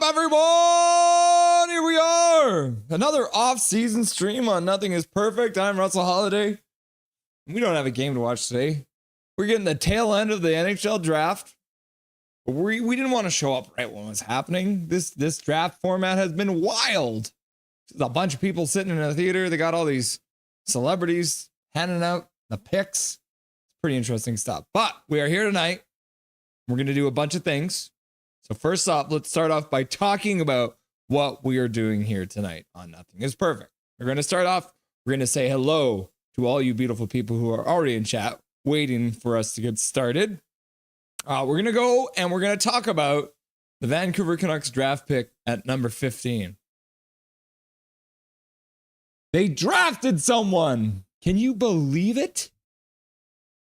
everyone? Here we are. Another off-season stream on Nothing is Perfect. I'm Russell Holiday. We don't have a game to watch today. We're getting the tail end of the NHL Draft. We didn't want to show up right when it was happening. This draft format has been wild. There's a bunch of people sitting in a theater. They got all these celebrities handing out the picks. It's pretty interesting stuff. But we are here tonight. We're going to do a bunch of things. So first off, let's start off by talking about what we are doing here tonight on Nothing is Perfect. We're going to start off. We're going to say hello to all you beautiful people who are already in chat, waiting for us to get started. We're going to go and we're going to talk about the Vancouver Canucks draft pick at number 15. They drafted someone. Can you believe it?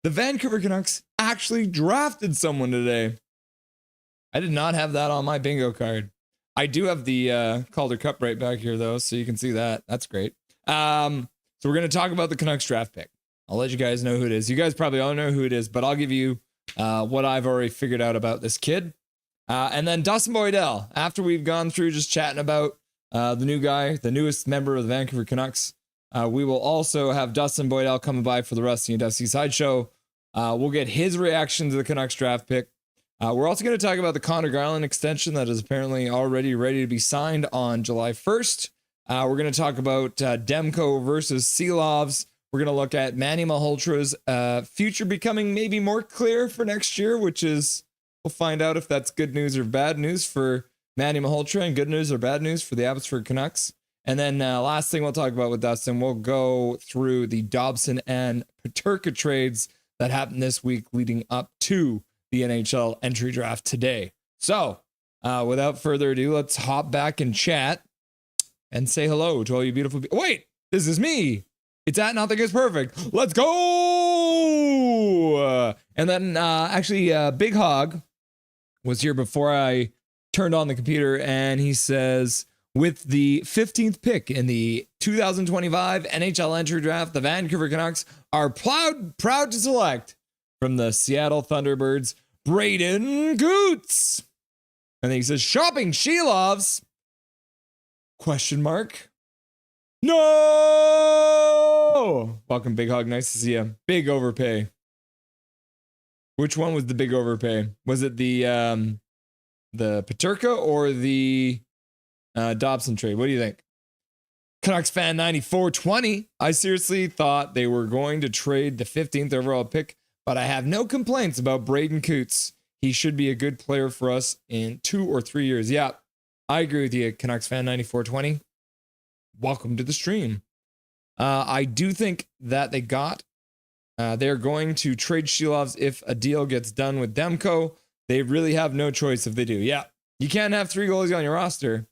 The Vancouver Canucks actually drafted someone today. I did not have that on my bingo card. I do have the Calder Cup right back here, though, so you can see that. That's great. So we're going to talk about the Canucks draft pick. I'll let you guys know who it is. You guys probably all know who it is, but I'll give you what I've already figured out about this kid. And then Dustin Boydell, after we've gone through just chatting about the new guy, the newest member of the Vancouver Canucks, we will also have Dustin Boydell coming by for the Rusty and Dusty Sideshow. We'll get his reaction to the Canucks draft pick. We're also going to talk about the Connor Garland extension that is apparently already ready to be signed on July 1st. We're going to talk about Demko versus Seelovs. We're going to look at Manny Malhotra's future becoming maybe more clear for next year, which is, we'll find out if that's good news or bad news for Manny Malhotra and good news or bad news for the Abbotsford Canucks. And then last thing we'll talk about with Dustin, we'll go through the Dobson and Peterka trades that happened this week leading up to the NHL Entry Draft today. So without further ado, let's hop back and chat and say hello to all you beautiful people. Wait, this is me. It's at Nothing is Perfect. Let's go. And then actually Big Hog was here before I turned on the computer, and he says, with the 15th pick in the 2025 NHL Entry Draft, the Vancouver Canucks are proud to select from the Seattle Thunderbirds, Braden Goots. And then he says, shopping Shelovs? Question mark. No! Welcome, Big Hog. Nice to see you. Big overpay. Which one was the big overpay? Was it the Peterka or the Dobson trade? What do you think? Canucks fan 9420. I seriously thought they were going to trade the 15th overall pick, but I have no complaints about Braden Coots. He should be a good player for us in 2 or 3 years. Yeah, I agree with you, Canucks fan 9420. Welcome to the stream. I do think that they're going to trade Shelovs if a deal gets done with Demko. They really have no choice if they do. Yeah, you can't have 3 goalies on your roster.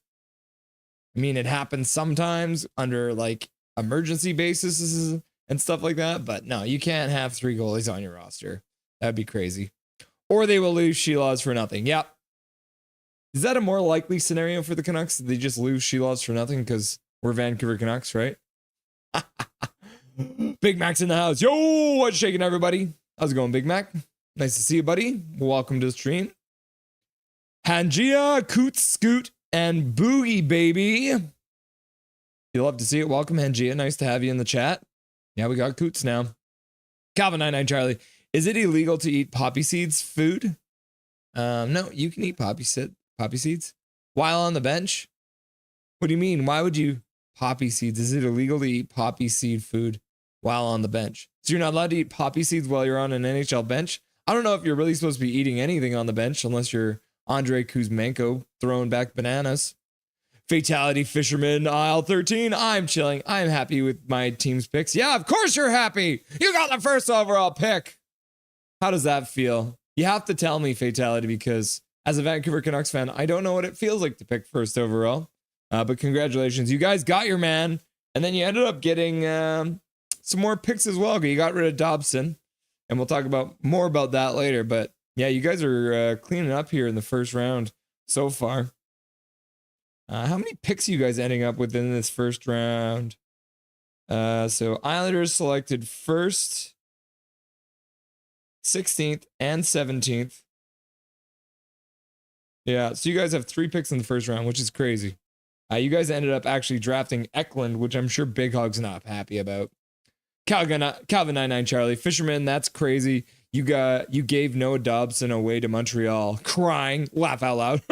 I mean, it happens sometimes under like emergency basis and stuff like that, but no, you can't have 3 goalies on your roster. That'd be crazy. Or they will lose Shelovs for nothing. Yep. Is that a more likely scenario for the Canucks? They just lose Shelovs for nothing because we're Vancouver Canucks, right? Big Mac's in the house. Yo, what's shaking, everybody? How's it going, Big Mac? Nice to see you, buddy. Welcome to the stream. Hangia, Coots, Scoot, and Boogie, baby. You'll love to see it. Welcome, Hangia. Nice to have you in the chat. Yeah, we got Coots now. Calvin99 Charlie. Is it illegal to eat poppy seeds food? No, you can eat poppy seeds while on the bench. What do you mean? Why would you poppy seeds? Is it illegal to eat poppy seed food while on the bench? So you're not allowed to eat poppy seeds while you're on an NHL bench? I don't know if you're really supposed to be eating anything on the bench unless you're Andrei Kuzmenko throwing back bananas. Fatality Fisherman, aisle 13. I'm chilling. I'm happy with my team's picks. Yeah, of course you're happy. You got the first overall pick. How does that feel? You have to tell me, Fatality, because as a Vancouver Canucks fan, I don't know what it feels like to pick first overall. But congratulations. You guys got your man. And then you ended up getting some more picks as well. You got rid of Dobson. And we'll talk about more about that later. But yeah, you guys are cleaning up here in the first round so far. How many picks are you guys ending up with in this first round? So Islanders selected first, 16th, and 17th. Yeah, so you guys have 3 picks in the first round, which is crazy. You guys ended up actually drafting Eklund, which I'm sure Big Hog's not happy about. Calvin 99 Charlie Fisherman, that's crazy. You gave Noah Dobson away to Montreal, crying, laugh out loud.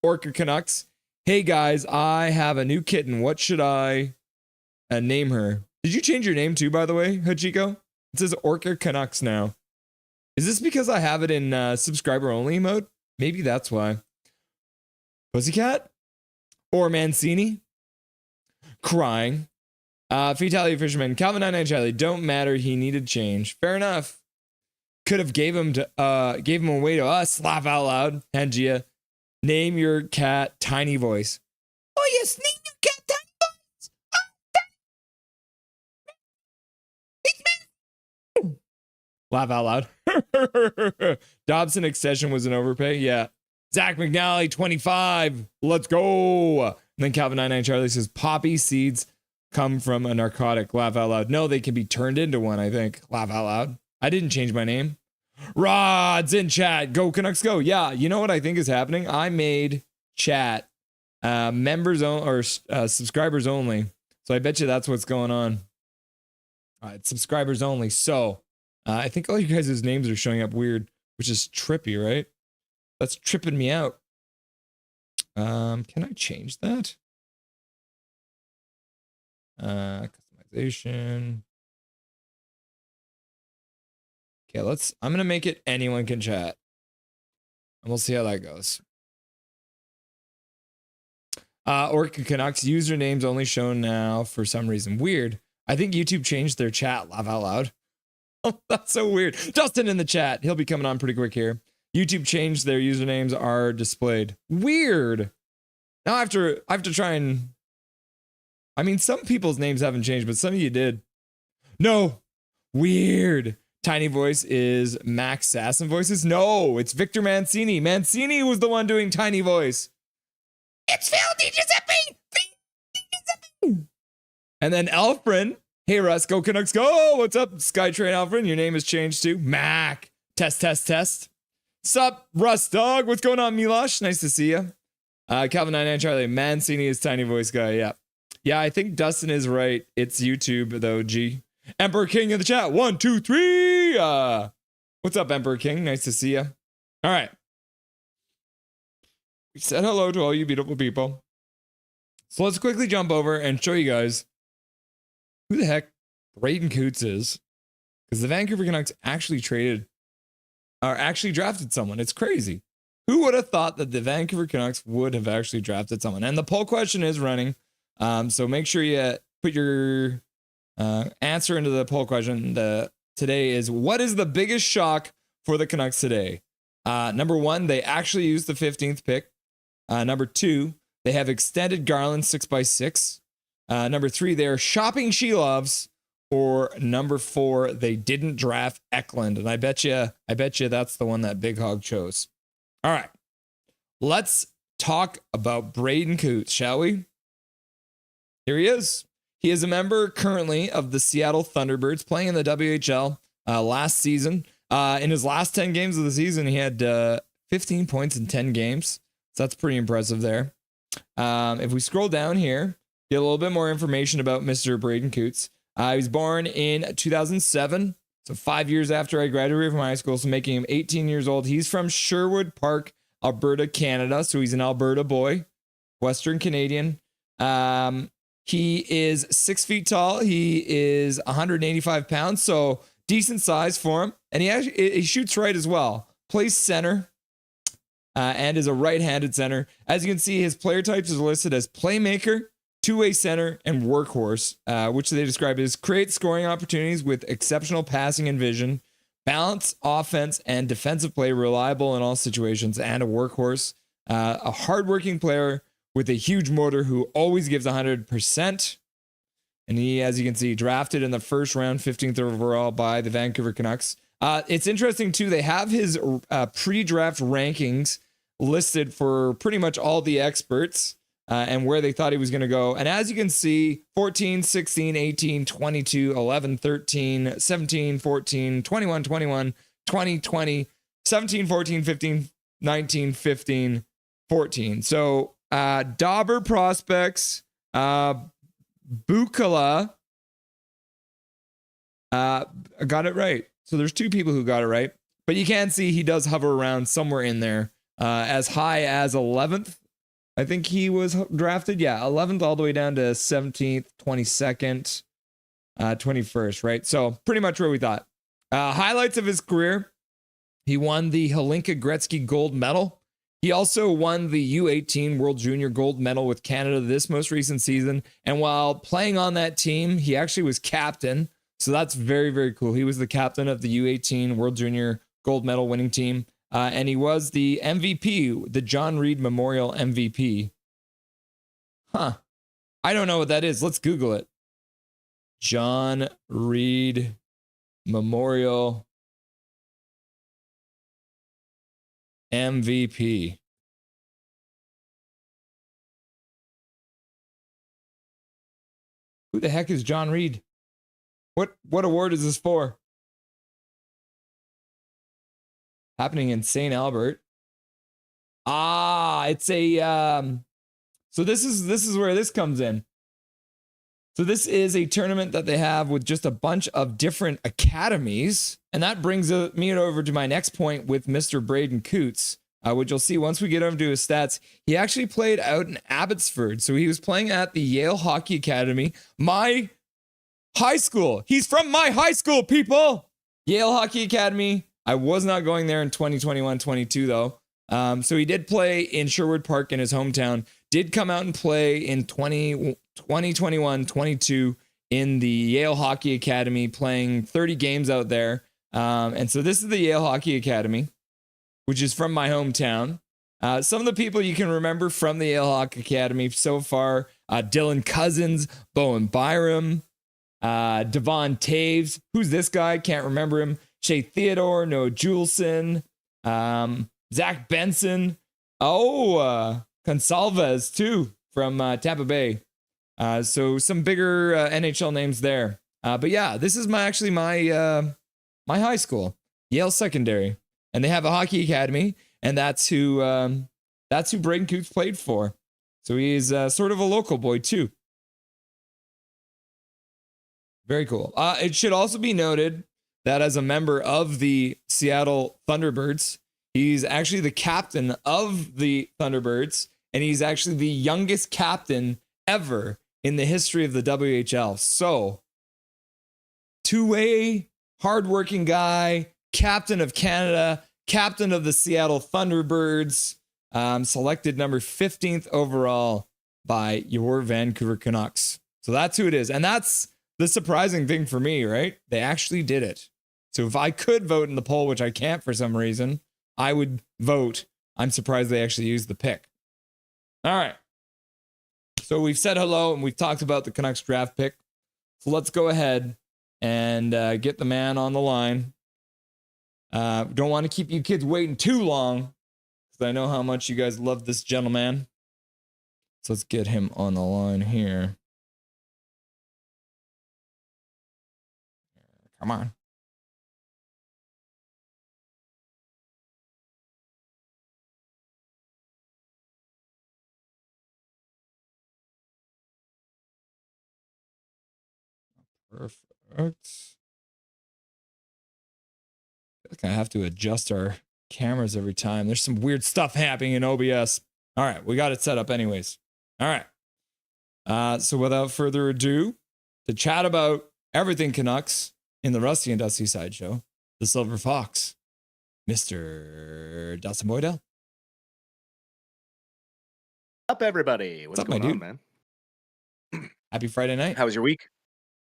Orca Canucks, hey guys, I have a new kitten. What should I name her? Did you change your name too, by the way, Hachiko? It says Orca Canucks now. Is this because I have it in subscriber only mode? Maybe that's why. Pussycat? Or Mancini? Crying. Fatality Fisherman. Calvin 99 Charlie. Don't matter. He needed change. Fair enough. Could have gave him away to us. Laugh out loud. Hangia. Name your cat Tiny Voice. Oh yes, name your cat Tiny Voice. Oh, laugh out loud. Dobson extension was an overpay. Yeah. Zach McNally, 25. Let's go. And then Calvin 99 Charlie says poppy seeds come from a narcotic. Laugh out loud. No, they can be turned into one, I think. Laugh out loud. I didn't change my name. Rod's in chat. Go Canucks go. Yeah, you know what I think is happening? I made chat members or subscribers only. So I bet you that's what's going on. All right, subscribers only. So I think all you guys' names are showing up weird, which is trippy, right? That's tripping me out. Can I change that? Customization. Okay, I'm gonna make it anyone can chat. And we'll see how that goes. Orca Canucks usernames only shown now for some reason. Weird. I think YouTube changed their chat. Laugh out loud. Oh, that's so weird. Dustin in the chat. He'll be coming on pretty quick here. YouTube changed their usernames are displayed. Weird. Now I have to try and. I mean, some people's names haven't changed, but some of you did. No. Weird. Tiny Voice is Max Sasson Voices. No, it's Victor Mancini. Mancini was the one doing Tiny Voice. It's Phil Giuseppe. And then Alfred. Hey Russ, go Canucks go. What's up, Skytrain Alfred? Your name has changed to Mac. Test. Sup, Russ Dog? What's going on, Milosh? Nice to see you. Calvin 99 Charlie. Mancini is Tiny Voice guy. Yeah. Yeah, I think Dustin is right. It's YouTube though, G. Emperor King in the chat. 1, 2, 3. What's up, Emperor King? Nice to see you. All right. We said hello to all you beautiful people. So let's quickly jump over and show you guys who the heck Braden Coots is. Because the Vancouver Canucks actually drafted someone. It's crazy. Who would have thought that the Vancouver Canucks would have actually drafted someone? And the poll question is running. So make sure you put your answer into the poll question. Today is, what is the biggest shock for the Canucks today? Number 1, they actually used the 15th pick. Number 2, they have extended Garland 6x6. Number 3, they are shopping she loves. Or number 4, they didn't draft Eklund. And I bet you that's the one that Big Hog chose. All right, let's talk about Braden Coots, shall we? Here he is. He is a member currently of the Seattle Thunderbirds, playing in the WHL last season. In his last 10 games of the season, he had 15 points in 10 games. So that's pretty impressive there. If we scroll down here, get a little bit more information about Mr. Braden Coots. He was born in 2007, so 5 years after I graduated from high school, so making him 18 years old. He's from Sherwood Park, Alberta, Canada, so he's an Alberta boy, Western Canadian. He is 6 feet tall. He is 185 pounds, so decent size for him. And he shoots right as well. Plays center and is a right-handed center. As you can see, his player types are listed as playmaker, two-way center, and workhorse, which they describe as create scoring opportunities with exceptional passing and vision, balance, offense, and defensive play, reliable in all situations, and a workhorse. A hardworking player with a huge motor who always gives 100%. And he, as you can see, drafted in the first round, 15th overall by the Vancouver Canucks. It's interesting, too. They have his pre-draft rankings listed for pretty much all the experts and where they thought he was going to go. And as you can see, 14, 16, 18, 22, 11, 13, 17, 14, 21, 20, 17, 14, 15, 19, 15, 14. So Dauber prospects, Bukala got it right. So there's two people who got it right. But you can see he does hover around somewhere in there. As high as 11th. I think he was drafted. Yeah, 11th all the way down to 17th, 22nd, 21st, right? So pretty much where we thought. Highlights of his career. He won the Hlinka Gretzky gold medal. He also won the U18 World Junior gold medal with Canada this most recent season. And while playing on that team, he actually was captain. So that's very, very cool. He was the captain of the U18 World Junior gold medal winning team. And he was the MVP, the John Reed Memorial MVP. Huh. I don't know what that is. Let's Google it. John Reed Memorial MVP. Who the heck is John Reed? What award is this for? Happening in St. Albert. It's a so this is where this comes in. So this is a tournament that they have with just a bunch of different academies, and that brings me over to my next point with Mr. Braden Coots, which you'll see once we get over to his stats. He actually played out in Abbotsford, so he was playing at the Yale Hockey Academy, my high school. He's from my high school, people. Yale Hockey Academy. I was not going there in 2021-22 though. So he did play in Sherwood Park in his hometown. Did come out and play in 2021-22 in the Yale Hockey Academy, playing 30 games out there. And so this is the Yale Hockey Academy, which is from my hometown. Some of the people you can remember from the Yale Hockey Academy so far: Dylan Cousins, Bowen Byram, Devon Taves. Who's this guy? Can't remember him. Shea Theodore, Noah Juleson, Zach Benson. Consalves too from Tampa Bay. So some bigger NHL names there. But yeah, this is my high school, Yale Secondary, and they have a hockey academy, and that's who Braden Coots played for. So he's sort of a local boy too. Very cool. It should also be noted that as a member of the Seattle Thunderbirds, he's actually the captain of the Thunderbirds, and he's actually the youngest captain ever in the history of the WHL. So, two-way, hardworking guy, captain of Canada, captain of the Seattle Thunderbirds, selected number 15th overall by your Vancouver Canucks. So that's who it is. And that's the surprising thing for me, right? They actually did it. So if I could vote in the poll, which I can't for some reason, I would vote. I'm surprised they actually used the pick. All right. So we've said hello and we've talked about the Canucks draft pick. So let's go ahead and get the man on the line. Don't want to keep you kids waiting too long, because I know how much you guys love this gentleman. So let's get him on the line here. Come on. Perfect. I have to adjust our cameras every time. There's some weird stuff happening in OBS. All right, we got it set up anyways. All right. So without further ado, to chat about everything Canucks in the Rusty and Dusty Sideshow, the Silver Fox, Mr. Dustin Boydell. Up, everybody. What's up, going my on, dude? man? Happy Friday night. How was your week?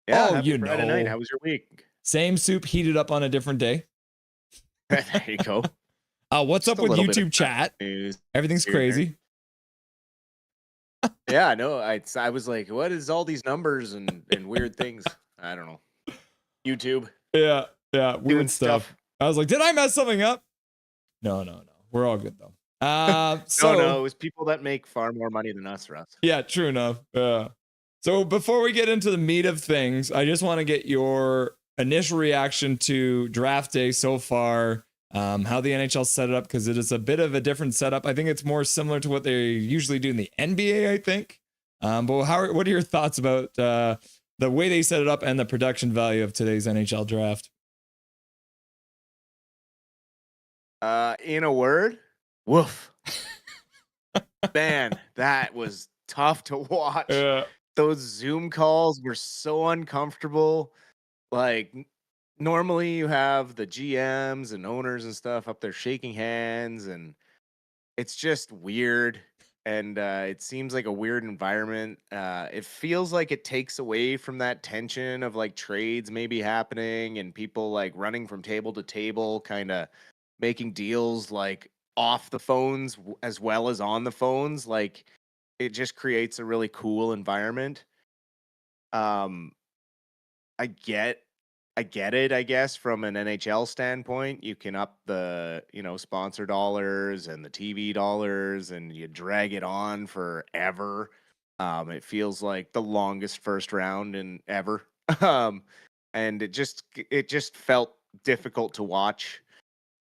Yeah, Oh, happy Friday night. How was your week? Same soup heated up on a different day. There you go. What's Just up with YouTube chat? Everything's crazy. Yeah, I know. I was like, what is all these numbers and weird things? I don't know. YouTube. Yeah, weird stuff. I was like, did I mess something up? No. We're all good though. No, it was people that make far more money than us, Russ. Yeah, true enough. So before we get into the meat of things, I just want to get your initial reaction to draft day so far. how the NHL set it up, because it is a bit of a different setup. I think it's more similar to what they usually do in the NBA, I think. But what are your thoughts about the way they set it up and the production value of today's NHL draft? In a word, woof. Man, that was tough to watch. Those Zoom calls were so uncomfortable. Like, normally you have the GMs and owners and stuff up there shaking hands, and it's just weird. And it seems like a weird environment. It feels like it takes away from that tension of like trades maybe happening and people like running from table to table, kind of making deals like off the phones as well as on the phones. Like, it just creates a really cool environment. Um, I get I get it, I guess, from an NHL standpoint. You can up the, sponsor dollars and the TV dollars, and you drag it on forever. It feels like the longest first round in ever. Um, and it just felt difficult to watch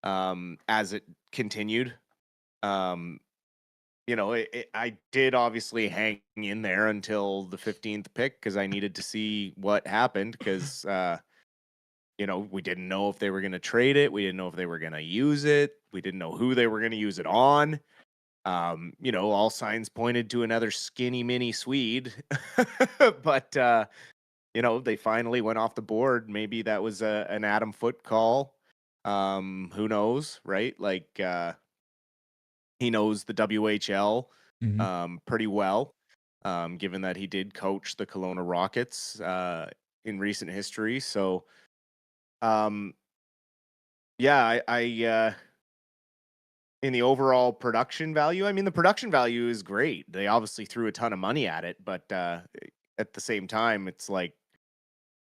as it continued. Um, I did obviously hang in there until the 15th pick because I needed to see what happened because we didn't know if they were going to trade it. We didn't know if they were going to use it. We didn't know who they were going to use it on. All signs pointed to another skinny mini Swede, but they finally went off the board. Maybe that was an Adam Foote call. Who knows, right? Like, he knows the WHL pretty well, given that he did coach the Kelowna Rockets in recent history. So, yeah, I in the overall production value, I mean, the production value is great. They obviously threw a ton of money at it, but at the same time, it's like,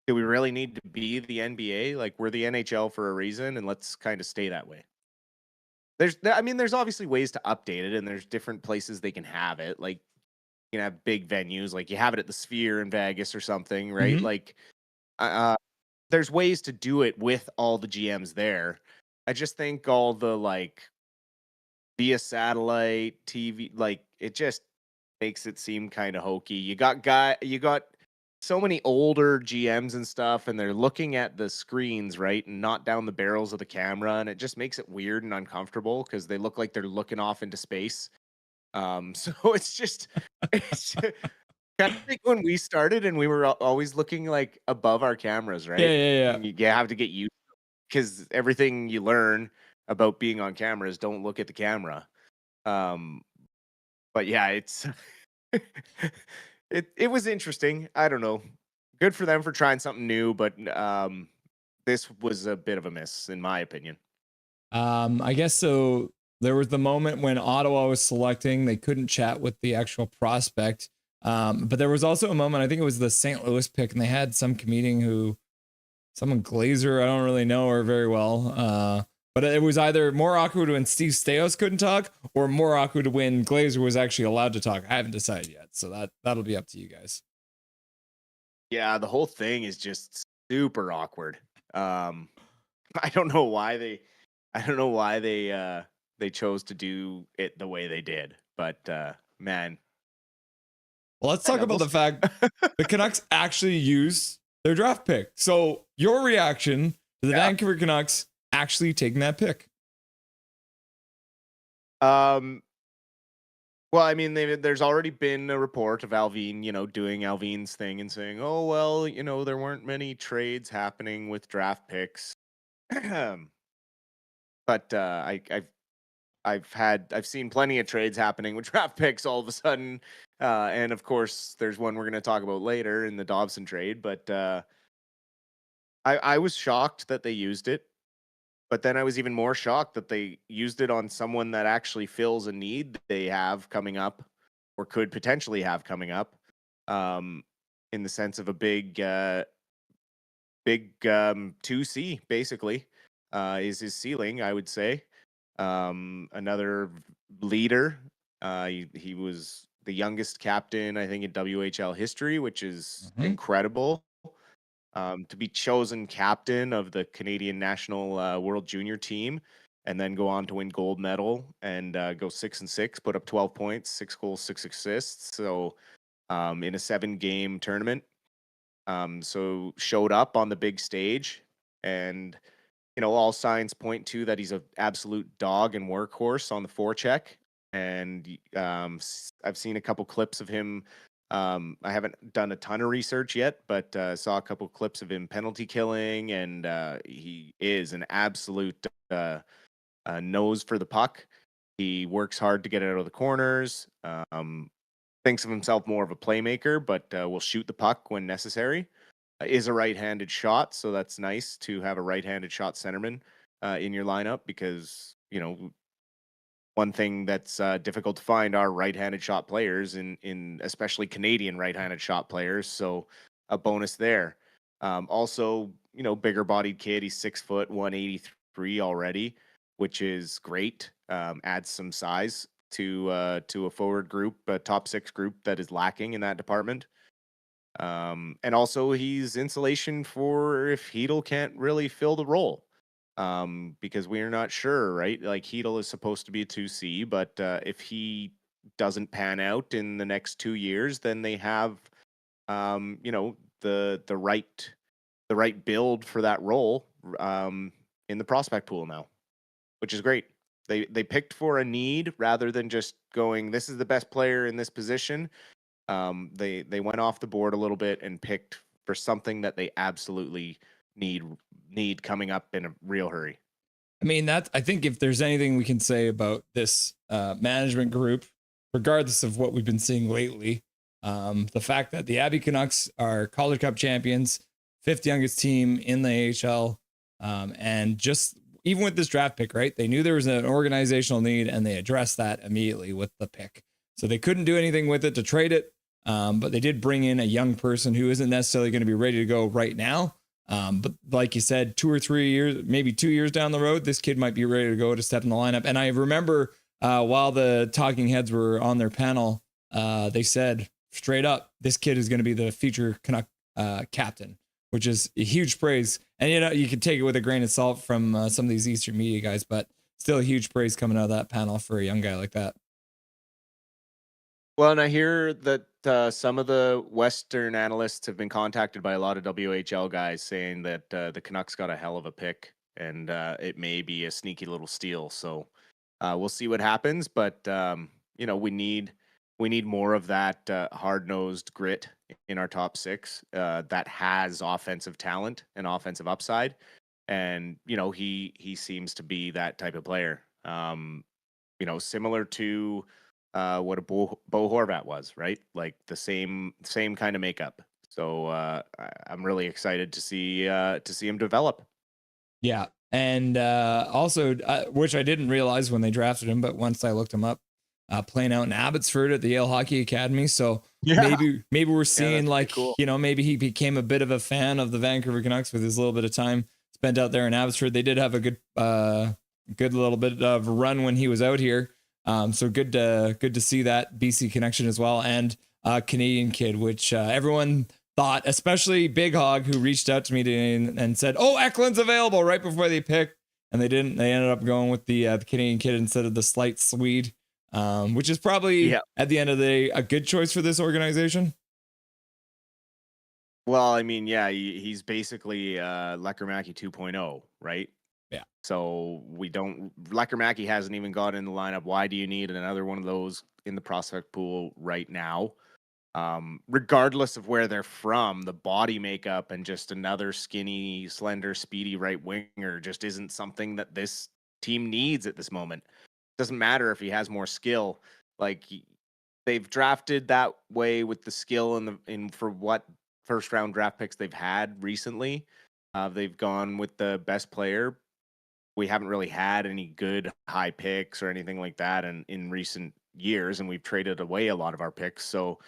do we really need to be the NBA? Like, we're the NHL for a reason, and let's kind of stay that way. There's obviously ways to update it, and there's different places they can have it. Like, you can have big venues, like you have it at the Sphere in Vegas or something, right? Like, there's ways to do it with all the GMs there. I just think all the like via satellite TV, like, it just makes it seem kind of hokey. You got so many older GMs and stuff, and they're looking at the screens, right, and not down the barrels of the camera, and it just makes it weird and uncomfortable because they look like they're looking off into space. So it's kind of like when we started and we were always looking like above our cameras, right? Yeah. And you have to get used because everything you learn about being on camera is don't look at the camera. Um, but yeah, it's it was interesting. I don't know. Good for them for trying something new, but this was a bit of a miss in my opinion. I guess so. There was the moment when Ottawa was selecting, they couldn't chat with the actual prospect. But there was also a moment, I think it was the St. Louis pick, and they had some comedian someone Glazer, I don't really know her very well. But it was either more awkward when Steve Stais couldn't talk, or more awkward when Glazer was actually allowed to talk. I haven't decided yet, so that'll be up to you guys. Yeah, the whole thing is just super awkward. I don't know why they chose to do it the way they did, but man. Well, let's talk about the fact the Canucks actually use their draft pick. So, your reaction to the Vancouver Canucks actually taking that pick? Well, I mean, there's already been a report of Alvin, doing Alvin's thing and saying, "Oh, well, there weren't many trades happening with draft picks." But I've seen plenty of trades happening with draft picks all of a sudden, and of course, there's one we're going to talk about later in the Dobson trade. But I was shocked that they used it. But then I was even more shocked that they used it on someone that actually fills a need that they have coming up or could potentially have coming up, in the sense of a big 2C, basically, is his ceiling, I would say. Another leader. He was the youngest captain, I think, in WHL history, which is incredible. To be chosen captain of the Canadian national World Junior team and then go on to win gold medal and go 6-6, put up 12 points, 6 goals, 6 assists. So in a 7-game tournament, so showed up on the big stage, and all signs point to that he's an absolute dog and workhorse on the forecheck. And I've seen a couple clips of him. I haven't done a ton of research yet, but saw a couple clips of him penalty killing, and he is an absolute nose for the puck. He works hard to get it out of the corners. Thinks of himself more of a playmaker, but will shoot the puck when necessary. Is a right-handed shot, so that's nice to have a right-handed shot centerman in your lineup, because one thing that's difficult to find are right-handed shot players, in especially Canadian right-handed shot players. So a bonus there. Also, bigger bodied kid. He's 6 foot, 183 already, which is great. Adds some size to a forward group, a top 6 group that is lacking in that department. And also he's insulation for if Hedel can't really fill the role. Because we're not sure, right? Like, Hedel is supposed to be a 2C, but if he doesn't pan out in the next 2 years, then they have the right build for that role in the prospect pool now, which is great. They picked for a need rather than just going, this is the best player in this position. They went off the board a little bit and picked for something that they absolutely need coming up in a real hurry. I mean, I think if there's anything we can say about this management group, regardless of what we've been seeing lately, the fact that the Abbey Canucks are Calder Cup champions, 5th youngest team in the AHL, and just even with this draft pick, right? They knew there was an organizational need, and they addressed that immediately with the pick. So they couldn't do anything with it to trade it, but they did bring in a young person who isn't necessarily going to be ready to go right now. But like you said, 2 or 3 years, maybe 2 years down the road, this kid might be ready to go to step in the lineup. And I remember while the talking heads were on their panel, they said straight up, this kid is going to be the future Canuck captain, which is a huge praise. And you can take it with a grain of salt from some of these Eastern media guys, but still a huge praise coming out of that panel for a young guy like that. Well, and I hear that some of the Western analysts have been contacted by a lot of WHL guys saying that the Canucks got a hell of a pick, and it may be a sneaky little steal. So we'll see what happens. But we need more of that hard-nosed grit in our top 6 that has offensive talent and offensive upside. And he seems to be that type of player. Similar to what a Bo Horvat was, right? Like the same kind of makeup. So I'm really excited to see him develop. Yeah, and also, which I didn't realize when they drafted him, but once I looked him up, playing out in Abbotsford at the Yale Hockey Academy. So maybe we're seeing cool. Maybe he became a bit of a fan of the Vancouver Canucks with his little bit of time spent out there in Abbotsford. They did have a good little bit of a run when he was out here. So good to see that BC connection as well, and Canadian kid, which everyone thought, especially Big Hog, who reached out to me today and said, "Oh, Eklund's available," right before they picked, and they didn't. They ended up going with the Canadian kid instead of the slight Swede, which is probably at the end of the day a good choice for this organization. Well, I mean, yeah, he's basically Lekkerimäki 2.0, right? Yeah. So Lekkerimäki hasn't even got in the lineup. Why do you need another one of those in the prospect pool right now? Regardless of where they're from, the body makeup and just another skinny, slender, speedy right winger just isn't something that this team needs at this moment. Doesn't matter if he has more skill. Like, they've drafted that way with the skill for what first round draft picks they've had recently. They've gone with the best player. We haven't really had any good high picks or anything like that in recent years, and we've traded away a lot of our picks. So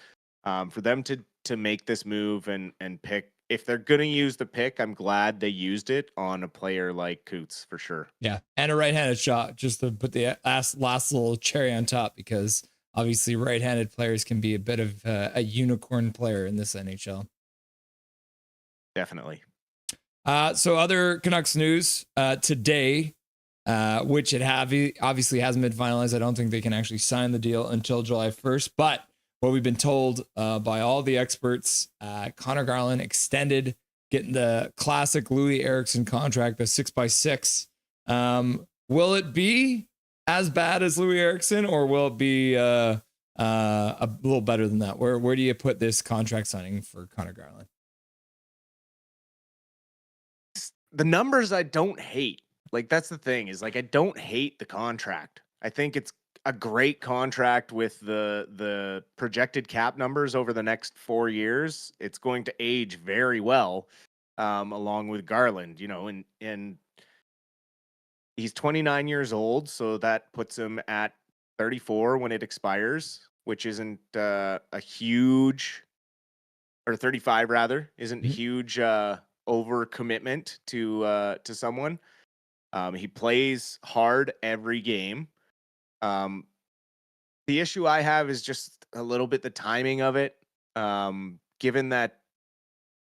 for them to make this move and pick, if they're going to use the pick, I'm glad they used it on a player like Coots for sure. Yeah, and a right-handed shot, just to put the last little cherry on top, because obviously right-handed players can be a bit of a unicorn player in this NHL. Definitely. So other Canucks news today, which it obviously hasn't been finalized. I don't think they can actually sign the deal until July 1st. But what we've been told by all the experts, Connor Garland extended, getting the classic Louis Eriksson contract, the 6x6. Will it be as bad as Louis Eriksson, or will it be a little better than that? Where do you put this contract signing for Connor Garland? The numbers I don't hate. Like, that's the thing, is like, I don't hate the contract. I think it's a great contract with the projected cap numbers over the next 4 years. It's going to age very well, along with Garland, and he's 29 years old, so that puts him at 34 when it expires, which isn't a huge, or 35 rather, isn't huge overcommitment to someone. He plays hard every game. The issue I have is just a little bit the timing of it. Given that,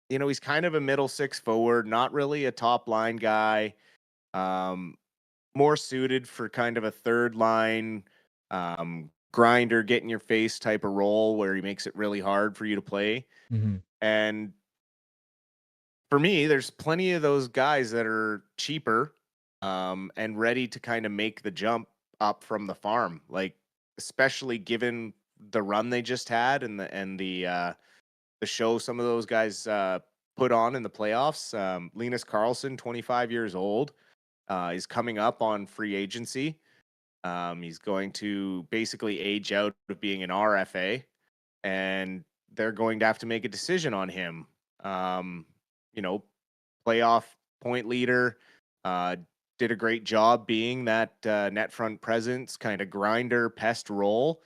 he's kind of a middle six forward, not really a top line guy. More suited for kind of a third line grinder, get in your face type of role where he makes it really hard for you to play. And for me, there's plenty of those guys that are cheaper and ready to kind of make the jump up from the farm, like especially given the run they just had and the show some of those guys put on in the playoffs. Linus Karlsson, 25 years old, is coming up on free agency. He's going to basically age out of being an RFA, and they're going to have to make a decision on him. Playoff point leader, did a great job being that net front presence, kind of grinder pest role.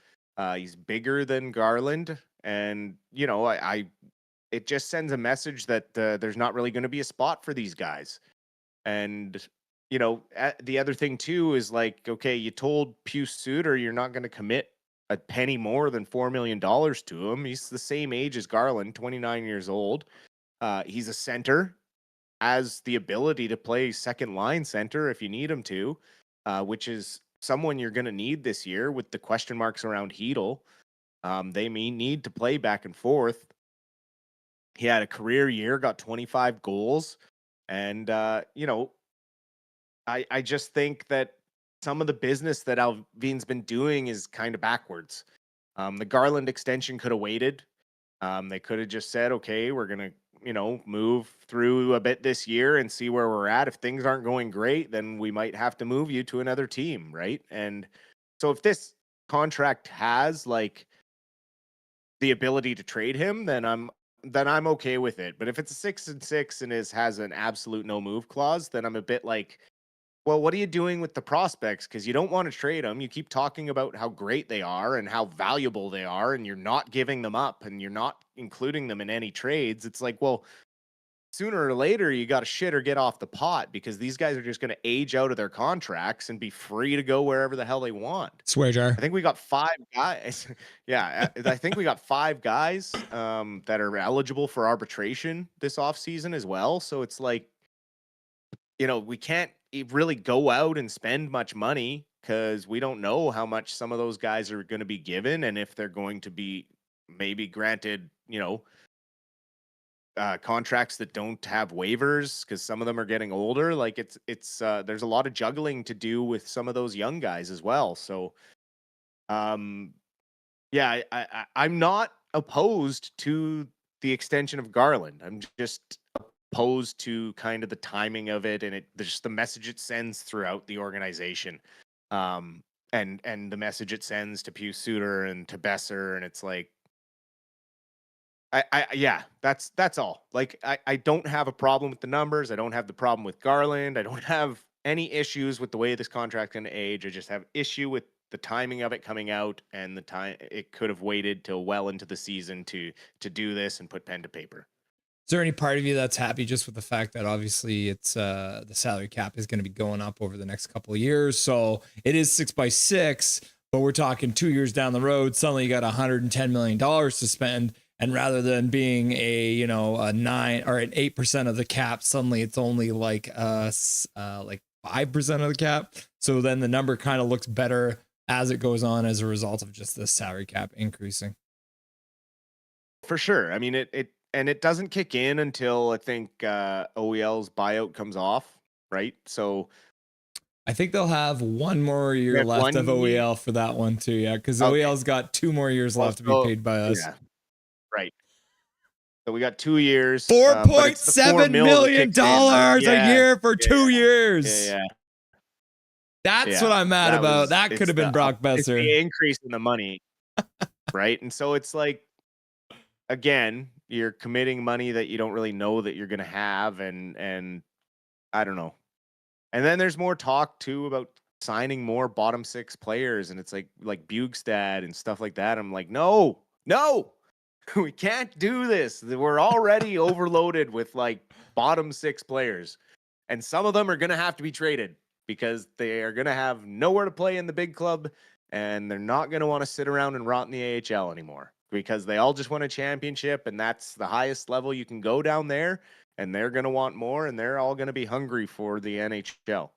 He's bigger than Garland, and it just sends a message that there's not really going to be a spot for these guys. And the other thing too is like, okay, you told Pius Suter you're not going to commit a penny more than $4 million to him. He's the same age as Garland, 29 years old. He's a center, has the ability to play second line center if you need him to, which is someone you're going to need this year with the question marks around Hedl. They may need to play back and forth. He had a career year, got 25 goals. And, I just think that some of the business that Alvin's been doing is kind of backwards. The Garland extension could have waited. They could have just said, okay, we're going to, move through a bit this year and see where we're at. If things aren't going great, then we might have to move you to another team, right? And so if this contract has like the ability to trade him, then I'm okay with it. But if it's a 6-6 and has an absolute no move clause, then I'm a bit like, well, what are you doing with the prospects? Because you don't want to trade them. You keep talking about how great they are and how valuable they are, and you're not giving them up and you're not including them in any trades. It's like, well, sooner or later, you got to shit or get off the pot, because these guys are just going to age out of their contracts and be free to go wherever the hell they want. Swear jar. I think we got 5 guys. Yeah, I think we got 5 guys that are eligible for arbitration this offseason as well. So it's like, we can't really go out and spend much money because we don't know how much some of those guys are going to be given, and if they're going to be maybe granted, contracts that don't have waivers, because some of them are getting older. Like it's there's a lot of juggling to do with some of those young guys as well. So, yeah, I'm not opposed to the extension of Garland. I'm just opposed to kind of the timing of it, and just the message it sends throughout the organization, and the message it sends to Pius Suter and to Besser, and it's like, yeah, that's all. Like, I don't have a problem with the numbers. I don't have the problem with Garland. I don't have any issues with the way this contract's going to age. I just have issue with the timing of it coming out, and the time it could have waited till well into the season to do this and put pen to paper. Is there any part of you that's happy just with the fact that obviously it's the salary cap is going to be going up over the next couple of years? So it is 6x6, but we're talking 2 years down the road. Suddenly you got $110 million to spend. And rather than being a 9 or an 8% of the cap, suddenly it's only like 5% of the cap. So then the number kind of looks better as it goes on as a result of just the salary cap increasing. For sure. I mean, it doesn't kick in until I think OEL's buyout comes off, right? So I think they'll have one more year have left of 1 year? OEL for that one too. Yeah, because Okay. OEL's got 2 more years left to be Also, paid by us. yeah, right. So we got 2 years. $4.7 million a year for 2 years. Yeah. That's what I'm mad about. That could have been Brock It's Besser. the increase in the money, right? And so it's like, again, you're committing money that you don't really know that you're going to have, and I don't know. And then there's more talk too about signing more bottom 6 players, and it's like Bugstad and stuff like that. I'm like, no, we can't do this. We're already overloaded with like bottom 6 players, and some of them are going to have to be traded because they are going to have nowhere to play in the big club, and they're not going to want to sit around and rot in the AHL anymore because they all just won a championship, and that's the highest level you can go down there, and they're going to want more, and they're all going to be hungry for the NHL.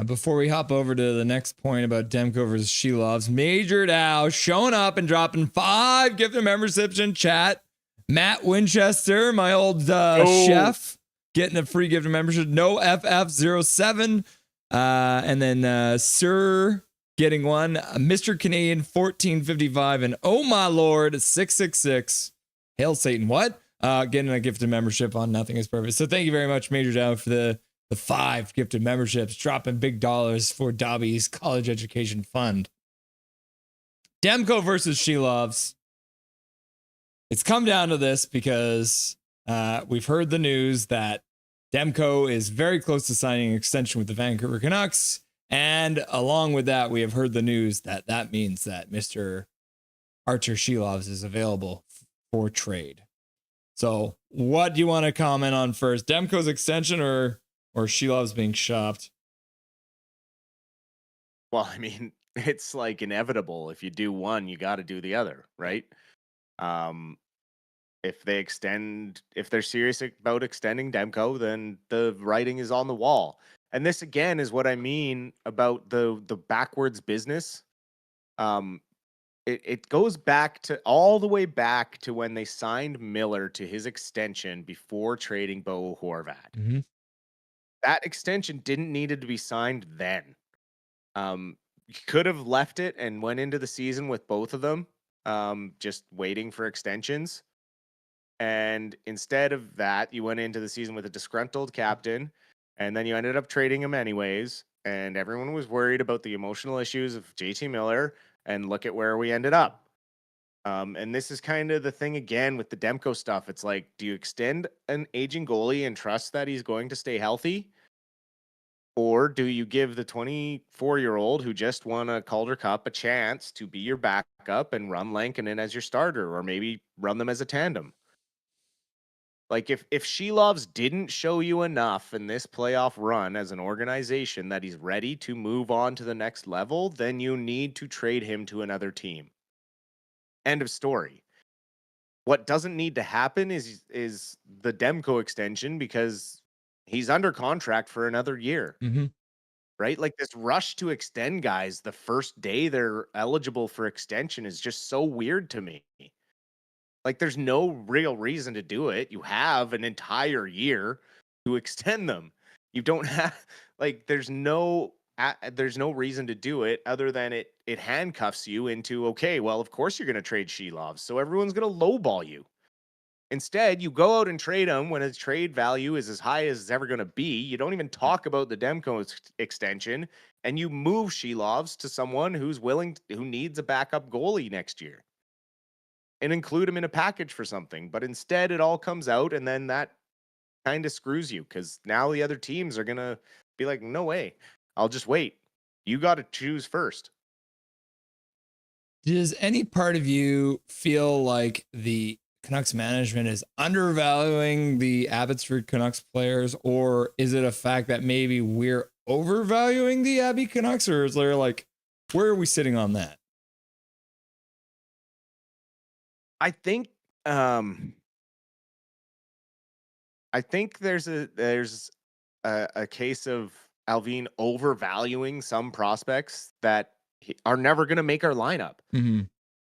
Before we hop over to the next point about Demko versus Shelovs, Major Dow showing up and dropping 5 gifted memberships in chat. Matt Winchester, my old chef, getting a free gifted membership. No FF07. And then Sir getting one. Mr. Canadian 1455. And oh my lord, 666. Hail Satan. What? Getting a gifted membership on Nothing is Perfect. So thank you very much, Major Dow, for the 5 gifted memberships, dropping big dollars for Dobby's college education fund. Demko versus Shelovs. It's come down to this because we've heard the news that Demko is very close to signing an extension with the Vancouver Canucks. And along with that, we have heard the news that means that Mr. Archer Shelovs is available for trade. So what do you want to comment on first? Demko's extension or Shelovs being shopped? Well, I mean, it's like inevitable. If you do one, you got to do the other, right? If they're serious about extending Demko, then the writing is on the wall. And this again is what I mean about the backwards business. It goes back to all the way back to when they signed Miller to his extension before trading Bo Horvat. Mm-hmm. That extension didn't needed to be signed then. You could have left it and went into the season with both of them, just waiting for extensions. And instead of that, you went into the season with a disgruntled captain, and then you ended up trading him anyways. And everyone was worried about the emotional issues of JT Miller, and look at where we ended up. And this is kind of the thing again with the Demko stuff. It's like, do you extend an aging goalie and trust that he's going to stay healthy? Or do you give the 24-year-old who just won a Calder Cup a chance to be your backup and run Lankinen as your starter, or maybe run them as a tandem? Like if Shelovs didn't show you enough in this playoff run as an organization that he's ready to move on to the next level, then you need to trade him to another team. End of story. What doesn't need to happen is the Demko extension, because he's under contract for another year. Mm-hmm. Right? Like this rush to extend guys the first day they're eligible for extension is just so weird to me. Like there's no real reason to do it. You have an entire year to extend them. You don't have there's no reason to do it other than it handcuffs you into, okay, well, of course you're going to trade Shelovs, so everyone's going to lowball you. Instead, you go out and trade him when his trade value is as high as it's ever going to be. You don't even talk about the Demko extension, and you move Shelovs to someone who needs a backup goalie next year, and include him in a package for something. But instead, it all comes out, and then that kind of screws you, because now the other teams are going to be like, no way, I'll just wait. You got to choose first. Does any part of you feel like the Canucks management is undervaluing the Abbotsford Canucks players, or is it a fact that maybe we're overvaluing the Abbey Canucks, or is there where are we sitting on that? I think there's a case of Alvin overvaluing some prospects that are never going to make our lineup.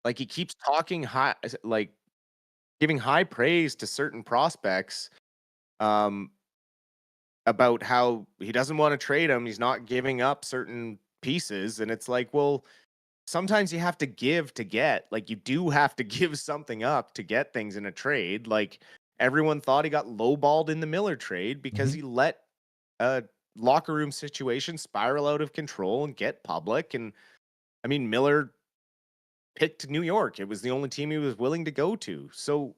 Like, he keeps talking high, like giving high praise to certain prospects, about how he doesn't want to trade them. He's not giving up certain pieces. And it's like, well, sometimes you have to give to get. Like, you do have to give something up to get things in a trade. Like, everyone thought he got lowballed in the Miller trade because he let a locker room situation spiral out of control and get public. And I mean, Miller picked New York. It was the only team he was willing to go to. So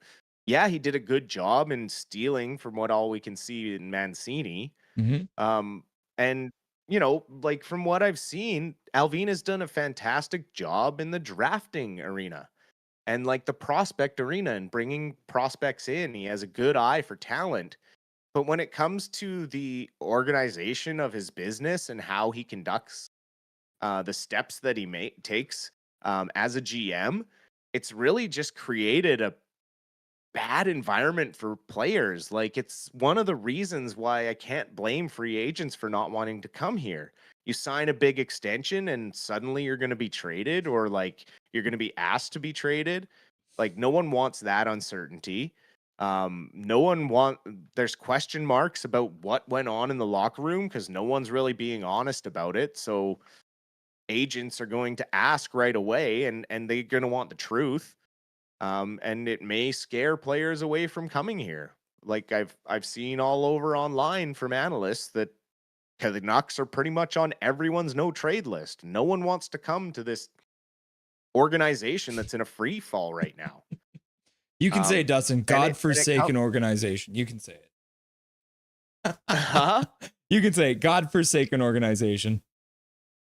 yeah, he did a good job in stealing from what all we can see in Mancini. And you know, like, from what I've seen, Alvin has done a fantastic job in the drafting arena and like the prospect arena and bringing prospects in. He has a good eye for talent. But when it comes to the organization of his business and how he conducts the steps that he takes as a GM, it's really just created a bad environment for players. Like, it's one of the reasons why I can't blame free agents for not wanting to come here. You sign a big extension and suddenly you're going to be traded, or like you're going to be asked to be traded. Like, no one wants that uncertainty. There's question marks about what went on in the locker room because no one's really being honest about it. So agents are going to ask right away, and they're going to want the truth. And it may scare players away from coming here. Like, I've seen all over online from analysts that the Canucks are pretty much on everyone's no trade list. No one wants to come to this organization that's in a free fall right now. You can say, Dustin, God-forsaken organization. You can say it. You can say God-forsaken organization.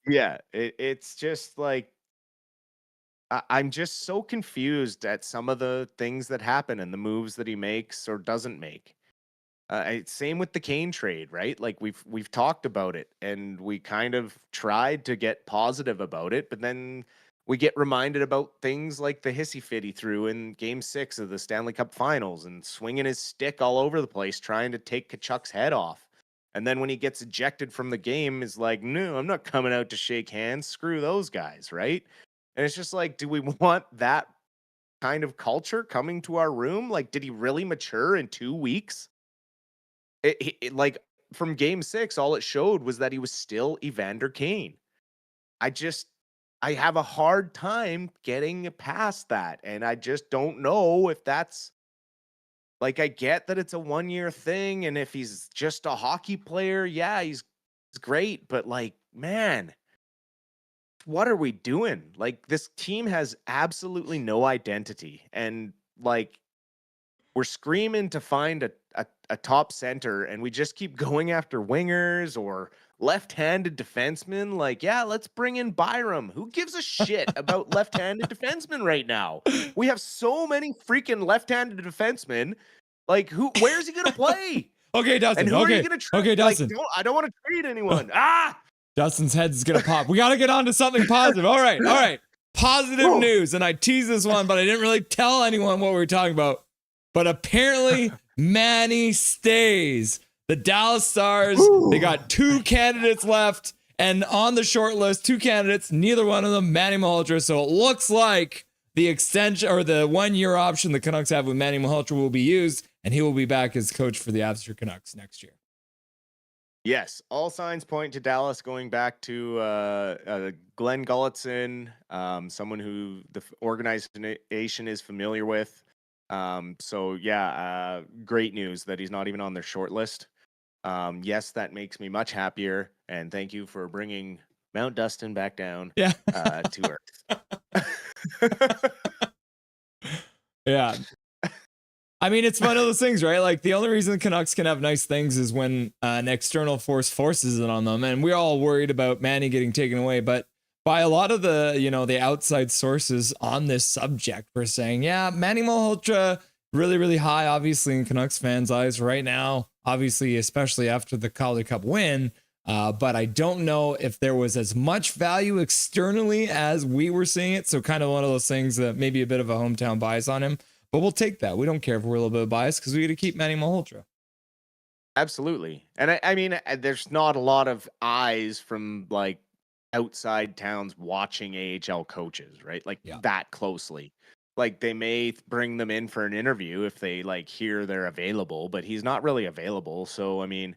Yeah, it's just like, I'm just so confused at some of the things that happen and the moves that he makes or doesn't make. Same with the Kane trade, right? Like, we've talked about it and we kind of tried to get positive about it, but then we get reminded about things like the hissy fit he threw in Game 6 of the Stanley Cup Finals and swinging his stick all over the place trying to take Kachuk's head off. And then when he gets ejected from the game, is like, no, I'm not coming out to shake hands. Screw those guys, right? And it's just like, do we want that kind of culture coming to our room? Like, did he really mature in 2 weeks? Like, from Game 6, all it showed was that he was still Evander Kane. I have a hard time getting past that. And I just don't know if that's, like, I get that it's a 1-year thing. And if he's just a hockey player, yeah, he's great. But like, man, what are we doing? Like, this team has absolutely no identity. And like, we're screaming to find a top center, and we just keep going after wingers or left-handed defensemen. Like, yeah, let's bring in Byram. Who gives a shit about left-handed defensemen right now? We have so many freaking left-handed defensemen. Like, where's he gonna play? Okay, Dustin. And who are you gonna trade? Okay, Dustin. Like, I don't want to trade anyone. Dustin's head's gonna pop. We gotta get on to something positive. All right. Positive news. And I teased this one, but I didn't really tell anyone what we were talking about. But apparently, Manny stays. The Dallas Stars, they got 2 candidates left. And on the short list, 2 candidates, neither one of them Manny Malhotra. So it looks like the extension or the 1-year option the Canucks have with Manny Malhotra will be used. And he will be back as coach for the Abbotsford Canucks next year. Yes, all signs point to Dallas going back to Glenn Gulutzan, someone who the organization is familiar with. So yeah, great news that he's not even on their short list. Yes, that makes me much happier. And thank you for bringing Mount Dustin back down to earth. Yeah. I mean, it's one of those things, right? Like, the only reason the Canucks can have nice things is when an external force forces it on them. And we're all worried about Manny getting taken away. But by a lot of the, the outside sources on this subject, we're saying, yeah, Manny Malhotra, really, really high, obviously, in Canucks fans' eyes right now, obviously, especially after the Calder Cup win. But I don't know if there was as much value externally as we were seeing it. So kind of one of those things that maybe a bit of a hometown bias on him. But we'll take that. We don't care if we're a little bit biased because we got to keep Manny Malhotra. Absolutely. And I mean, there's not a lot of eyes from like outside towns watching AHL coaches, right? Like Yeah. that closely. Like they may bring them in for an interview if they like hear they're available, but he's not really available. So, I mean,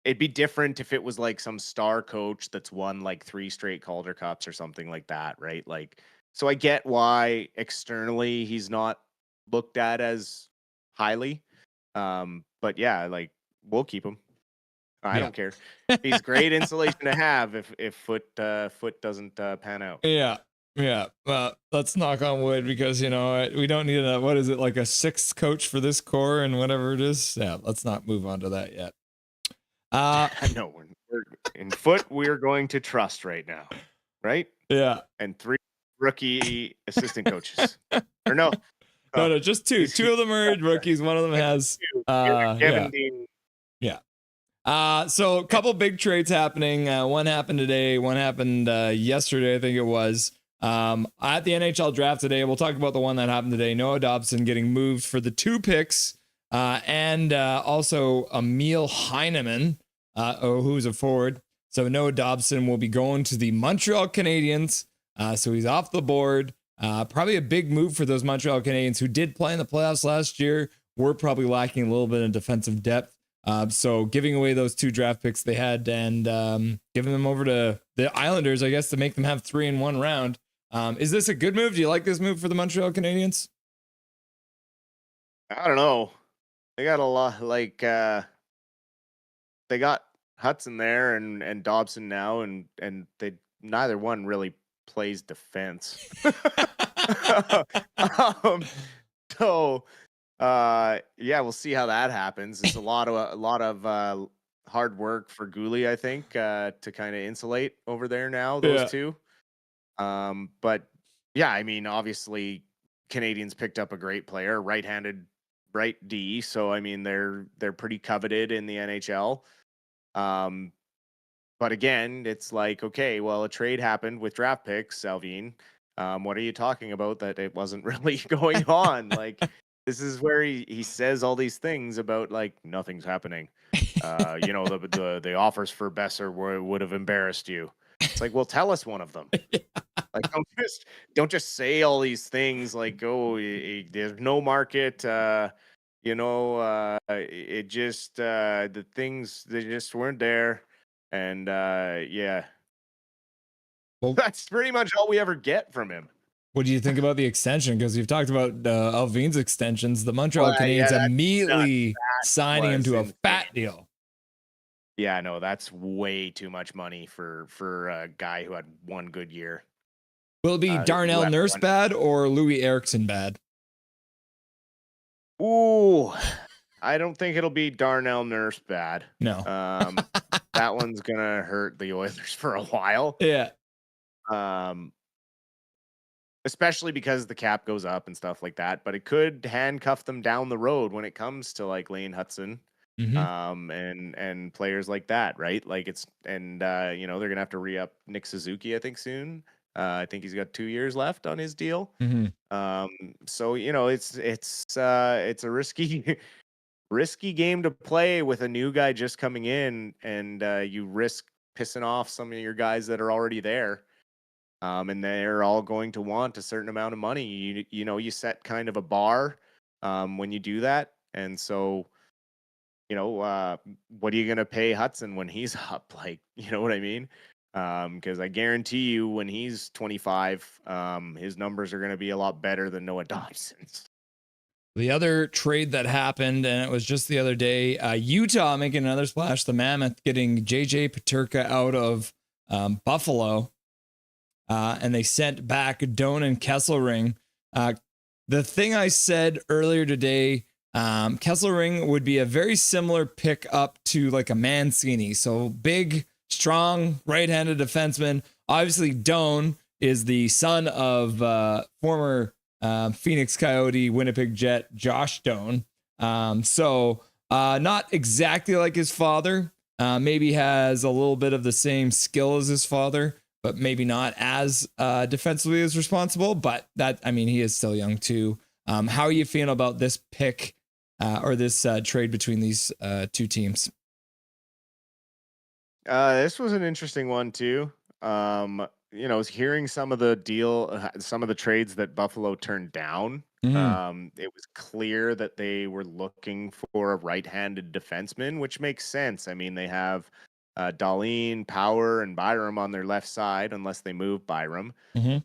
it'd be different if it was like some star coach that's won like 3 straight Calder Cups or something like that, right? Like, so I get why externally he's not looked at as highly. But yeah, like we'll keep him. I Yeah. don't care. He's great insulation to have if foot doesn't pan out. Yeah. Yeah. Well, let's knock on wood because, you know, we don't need a, what is it, like a 6th coach for this core and whatever it is. Yeah. Let's not move on to that yet. No, we're in foot. We're going to trust right now. Right. Yeah. And 3 rookie assistant coaches. Or no. No, just 2. 2 of them are rookies. One of them has, Kevin Dean. Yeah. So a couple big trades happening. One happened today. One happened yesterday, I think it was. At the NHL Draft today, we'll talk about the one that happened today. Noah Dobson getting moved for the 2 picks, and also Emil Heineman, who's a forward. So Noah Dobson will be going to the Montreal Canadiens. So he's off the board. Probably a big move for those Montreal Canadiens who did play in the playoffs last year. We're probably lacking a little bit of defensive depth. So giving away those 2 draft picks they had and giving them over to the Islanders, I guess, to make them have 3 in 1 round. Is this a good move? Do you like this move for the Montreal Canadiens? I don't know. They got a lot like they got Hudson there and Dobson now and they neither one really plays defense. So yeah, we'll see how that happens. It's a lot of hard work for Goalie, I think, to kind of insulate over there now, those 2. But yeah, I mean, obviously Canadians picked up a great player, right-handed right D. So I mean, they're pretty coveted in the NHL. But again, it's like, okay, well, a trade happened with draft picks, Salvine. What are you talking about that it wasn't really going on? Like, this is where he says all these things about like nothing's happening. You know, the offers for Besser would have embarrassed you. It's like, well, tell us one of them. Like, don't just say all these things like, oh, there's no market. You know, it just the things they just weren't there, and yeah. Well, that's pretty much all we ever get from him. What do you think about the extension? Because you've talked about Alvin's extensions. The Montreal Canadiens immediately signing him to a fat deal. Yeah, no, that's way too much money for a guy who had one good year. Will it be Darnell Nurse bad or Louis Eriksson bad? Ooh, I don't think it'll be Darnell Nurse bad. No. That one's gonna hurt the Oilers for a while. Yeah. Especially because the cap goes up and stuff like that, but it could handcuff them down the road when it comes to like Lane Hudson, and players like that, right? Like it's you know, they're gonna have to re-up Nick Suzuki, I think, soon. I think he's got 2 years left on his deal. So you know, it's a risky game to play with a new guy just coming in, and you risk pissing off some of your guys that are already there. And they're all going to want a certain amount of money. You know, you set kind of a bar when you do that. And so, you know, what are you going to pay Hudson when he's up? Like, you know what I mean? Because I guarantee you when he's 25, his numbers are going to be a lot better than Noah Dobson's. The other trade that happened, and it was just the other day, Utah making another splash. The Mammoth getting JJ Peterka out of Buffalo. And they sent back Doan and Kesselring. The thing I said earlier today, Kesselring would be a very similar pick up to like a Mancini. So big, strong, right-handed defenseman. Obviously, Doan is the son of former Phoenix Coyote, Winnipeg Jet, Josh Doan. So not exactly like his father. Maybe has a little bit of the same skill as his father, but maybe not as defensively as responsible. But that, I mean, he is still young too. How are you feeling about this pick or this trade between these 2 teams? This was an interesting one too. Hearing some of some of the trades that Buffalo turned down. Mhm. It was clear that they were looking for a right-handed defenseman, which makes sense. I mean, they have Darlene, Power, and Byram on their left side, unless they move Byram. Mhm.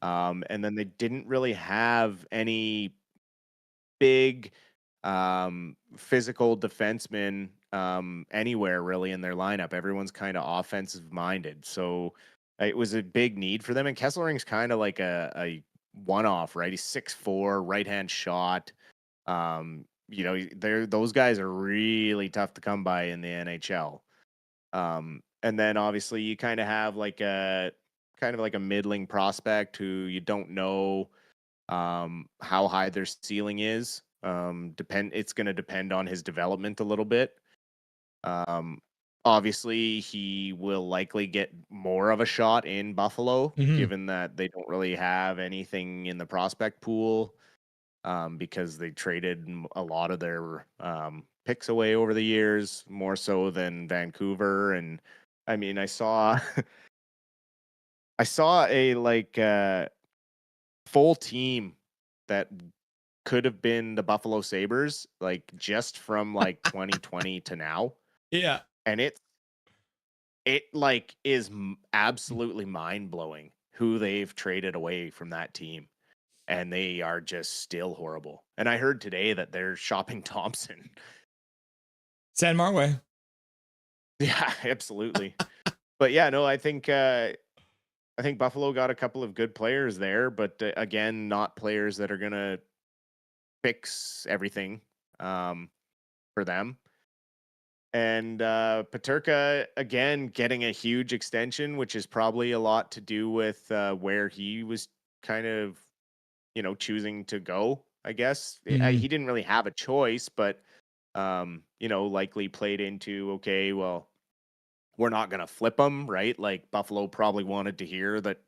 And then they didn't really have any big physical defensemen anywhere really in their lineup. Everyone's kind of offensive minded. So it was a big need for them. And Kesselring's kind of like a one off, right? He's 6'4", right hand shot. Those guys are really tough to come by in the NHL. And then obviously you kind of have like a middling prospect who you don't know how high their ceiling is. It's going to depend on his development a little bit. Um, Obviously, he will likely get more of a shot in Buffalo, Mhm. given that they don't really have anything in the prospect pool, because they traded a lot of their picks away over the years, more so than Vancouver. And I mean, I saw I saw a full team that could have been the Buffalo Sabres, like just from like 2020 to now. Yeah. And it like is absolutely mind blowing who they've traded away from that team. And they are just still horrible. And I heard today that they're shopping Thompson. Send Marway. Yeah, absolutely. But yeah, no, I think Buffalo got a couple of good players there, but again, not players that are gonna fix everything for them. And Peterka, again, getting a huge extension, which is probably a lot to do with where he was kind of, choosing to go, I guess. Mhm. He didn't really have a choice, but, likely played into, okay, well, we're not going to flip him, right? Like Buffalo probably wanted to hear that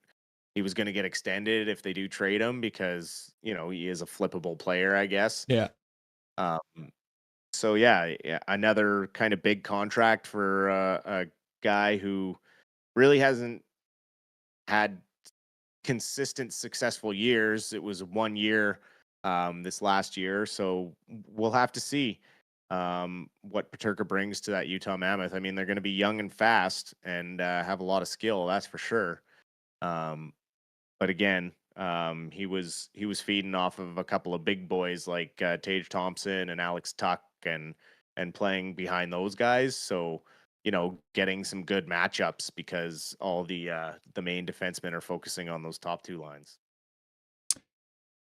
he was going to get extended if they do trade him because, he is a flippable player, I guess. Yeah. Um, So yeah, another kind of big contract for a guy who really hasn't had consistent successful years. It was 1 year this last year, so we'll have to see what Peterka brings to that Utah Mammoth. I mean, they're going to be young and fast and have a lot of skill, that's for sure. But again, he was feeding off of a couple of big boys like Tage Thompson and Alex Tuck and playing behind those guys. So getting some good matchups because all the main defensemen are focusing on those top two lines.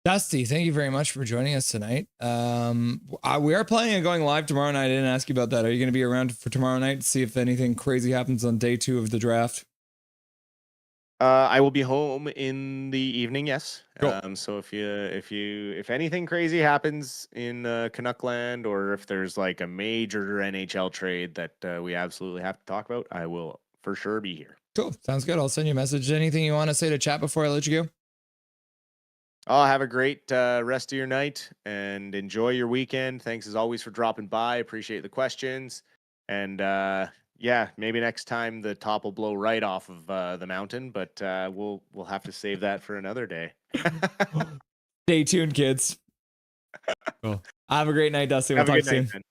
Dusty, thank you very much for joining us tonight. We are planning on going live tomorrow night. I didn't ask you about that. Are you going to be around for tomorrow night to see if anything crazy happens on day 2 of the draft? I will be home in the evening. Yes. Cool. So if anything crazy happens in Canuckland, or if there's like a major NHL trade that we absolutely have to talk about, I will for sure be here. Cool. Sounds good. I'll send you a message. Anything you want to say to chat before I let you go? Oh, have a great rest of your night and enjoy your weekend. Thanks as always for dropping by. Appreciate the questions. And yeah, maybe next time the top will blow right off of the mountain, but we'll have to save that for another day. Stay tuned, kids. Cool. Have a great night, Dusty. We'll Have a talk good night, soon. man.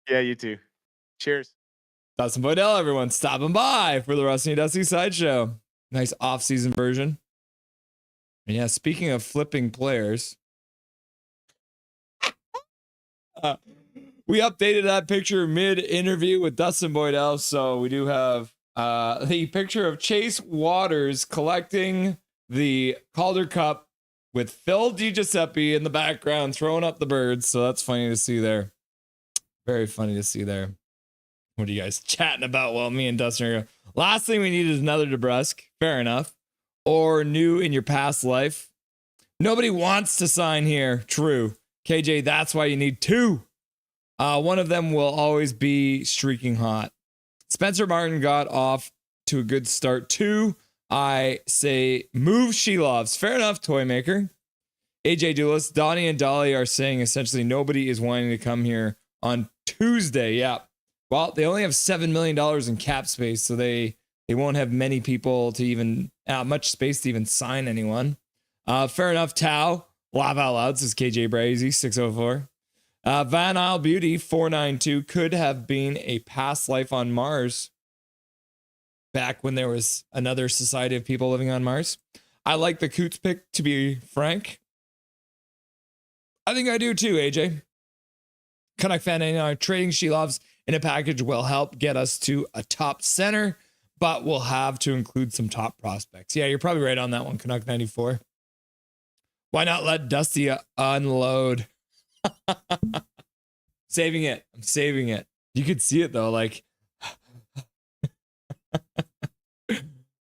Yeah, you too. Cheers. Dustin Boydell, everyone, stopping by for the Rusty and Dusty Sideshow. Nice off-season version. And yeah, speaking of flipping players, we updated that picture mid-interview with Dustin Boydell, so we do have the picture of Chase Waters collecting the Calder Cup with Phil DiGiuseppe in the background throwing up the birds, so that's funny to see there. Very funny to see there. What are you guys chatting about? Well, me and Dustin are going, last thing we need is another DeBrusque. Fair enough. Or new in your past life. Nobody wants to sign here. True. KJ, that's why you need 2. One of them will always be streaking hot. Spencer Martin got off to a good start too. I say move Shelovs. Fair enough, toy maker. AJ Doulis, Donnie and Dolly are saying essentially nobody is wanting to come here on Tuesday. Yeah. Well, they only have $7 million in cap space, so they They won't have many people to even, much space to even sign anyone. Fair enough, Tau. Laugh out loud, says KJ Brazy, 604. Van Isle Beauty, 492, could have been a past life on Mars. Back when there was another society of people living on Mars. I like the Coots pick, to be frank. I think I do too, AJ. Canuck fan and trading She Loves in a package will help get us to a top center, but we'll have to include some top prospects. Yeah, you're probably right on that one, Canuck 94. Why not let Dusty unload? Saving it. I'm saving it. You could see it though, like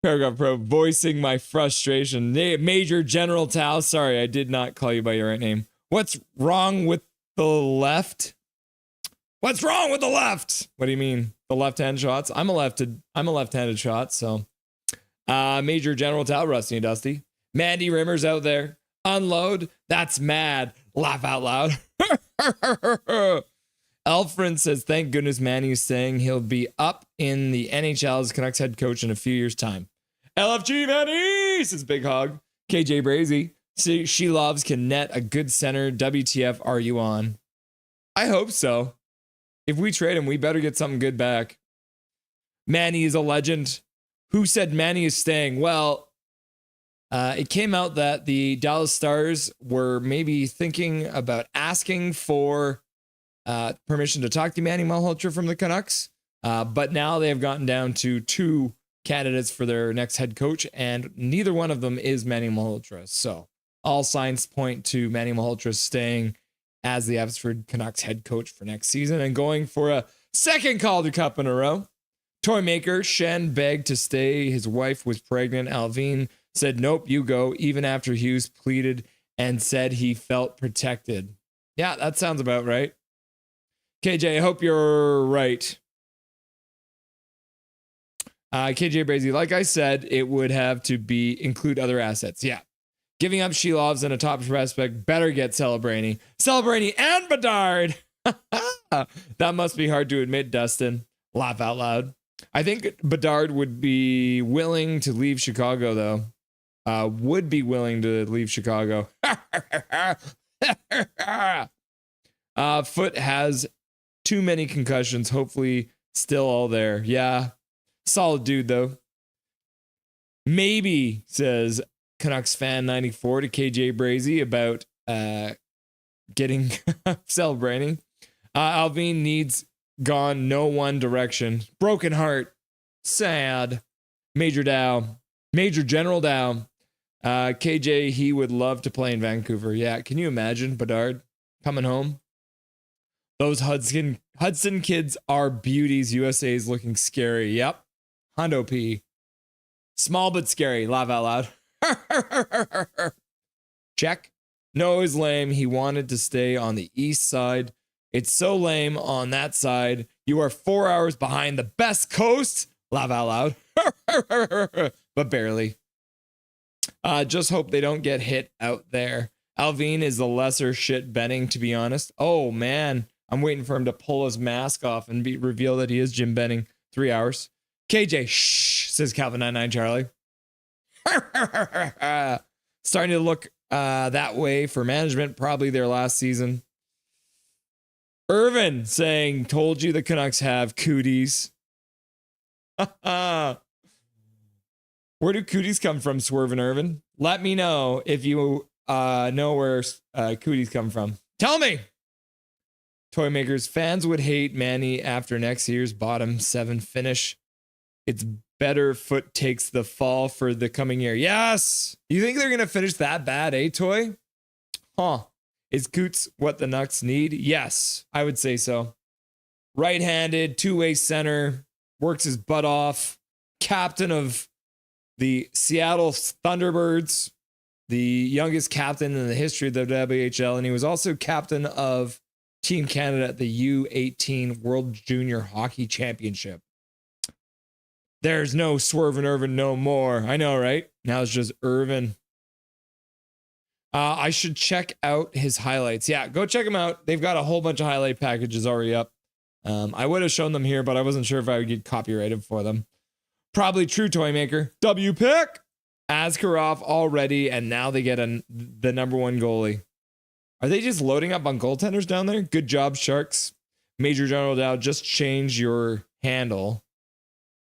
Paragraph Pro voicing my frustration. Major General Tao. Sorry, I did not call you by your right name. What's wrong with the left? What's wrong with the left? What do you mean? The left-hand shots? I'm a left-handed shot, so. Major General Tao, Rusty and Dusty. Mandy Rimmer's out there. Unload. That's mad. Laugh out loud. Alfred says, thank goodness Manny is saying he'll be up in the NHL as Canucks head coach in a few years' time. LFG Manny, says Big Hog. KJ Brazy. She Loves can net a good center. WTF are you on? I hope so. If we trade him, we better get something good back. Manny is a legend. Who said Manny is staying? Well, it came out that the Dallas Stars were maybe thinking about asking for permission to talk to Manny Malhotra from the Canucks. But now they have gotten down to 2 candidates for their next head coach, and neither one of them is Manny Malhotra. So all signs point to Manny Malhotra staying as the Abbotsford Canucks head coach for next season and going for a second Calder Cup in a row. Toy maker Shen begged to stay. His wife was pregnant. Alvin said, nope, you go, even after Hughes pleaded and said he felt protected. Yeah, that sounds about right. KJ, I hope you're right. KJ Brazy, like I said, it would have to include other assets. Yeah. Giving up She Loves and a top prospect better get Celebrini. Celebrini and Bedard. That must be hard to admit, Dustin. Laugh out loud. I think Bedard would be willing to leave Chicago, though. Would be willing to leave Chicago. Foot has too many concussions. Hopefully still all there. Yeah. Solid dude, though. Maybe, says Canucks fan 94 to KJ Brazy about getting celebrating. Alvin needs gone no one direction. Broken heart. Sad. Major General Dow. KJ, he would love to play in Vancouver. Yeah, can you imagine Bedard coming home? Those Hudson kids are beauties. USA is looking scary. Yep. Hondo P. Small but scary. Laugh out loud. Check. No, is lame. He wanted to stay on the east side. It's so lame on that side. You are 4 hours behind the best coast. Laugh out loud. But barely. Just hope they don't get hit out there. Alvin is the lesser shit Benning, to be honest. Oh, man. I'm waiting for him to pull his mask off and reveal that he is Jim Benning. 3 hours. KJ, shh, says Calvin99 Charlie. Starting to look that way for management, probably their last season. Irvin saying, told you the Canucks have cooties. Where do cooties come from, Swerve and Irvin? Let me know if you know where cooties come from. Tell me. Toy makers, fans would hate Manny after next year's bottom 7 finish. It's better Foot takes the fall for the coming year. Yes. You think they're going to finish that bad, eh, Toy? Huh. Is Coots what the Nucks need? Yes, I would say so. Right-handed, two-way center, works his butt off. Captain of the Seattle Thunderbirds, the youngest captain in the history of the WHL, and he was also captain of Team Canada at the U18 World Junior Hockey Championship. There's no Swerve and Irvin no more. I know, right? Now it's just Irvin. I should check out his highlights. Yeah, go check them out. They've got a whole bunch of highlight packages already up. I would have shown them here, but I wasn't sure if I would get copyrighted for them. Probably true, toy maker. W pick. Askarov already, and now they get the number one goalie. Are they just loading up on goaltenders down there? Good job, Sharks. Major General Dow, just change your handle.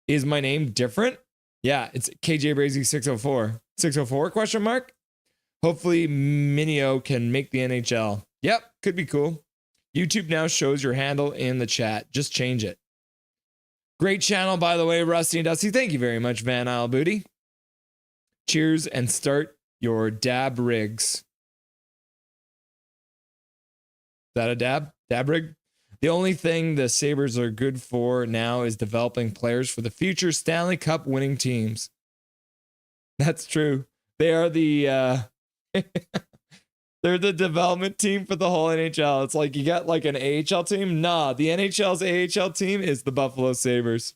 Is my name different? Yeah, it's KJ Brazy 604. 604 question mark? Hopefully Minio can make the NHL. Yep, could be cool. YouTube now shows your handle in the chat. Just change it. Great channel, by the way, Rusty and Dusty. Thank you very much, Van Isle Booty. Cheers and start your dab rigs. Is that a dab? Dab rig? The only thing the Sabres are good for now is developing players for the future Stanley Cup winning teams. That's true. They are the they're the development team for the whole NHL. It's like you got like an AHL team. Nah, the NHL's AHL team is the Buffalo Sabres.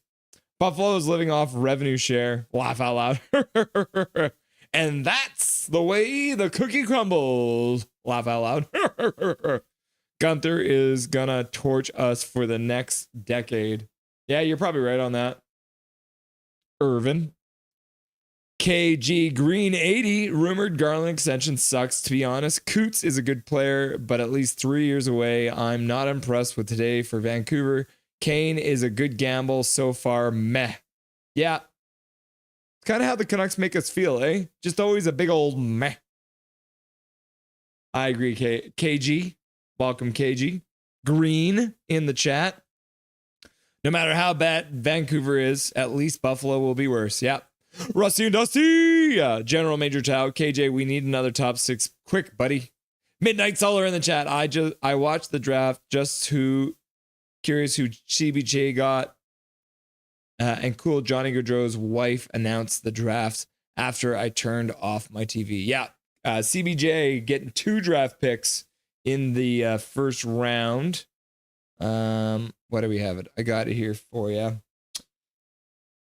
Buffalo is living off revenue share. Laugh out loud. And that's the way the cookie crumbles. Laugh out loud. Gunther is gonna torch us for the next decade. Yeah, you're probably right on that. Irvin. KG Green 80. Rumored Garland extension sucks. To be honest, Coots is a good player, but at least 3 years away. I'm not impressed with today for Vancouver. Kane is a good gamble so far. Meh. Yeah. It's kind of how the Canucks make us feel, eh? Just always a big old meh. I agree, KG. Welcome, KG. Green in the chat. No matter how bad Vancouver is, at least Buffalo will be worse. Yep. Rusty and Dusty. General Major Tao. KJ, we need another top 6. Quick, buddy. Midnight Solar in the chat. I watched the draft. Curious who CBJ got. And cool, Johnny Gaudreau's wife announced the draft after I turned off my TV. Yeah, CBJ getting 2 draft picks in the first round. What do we have it? I got it here for you.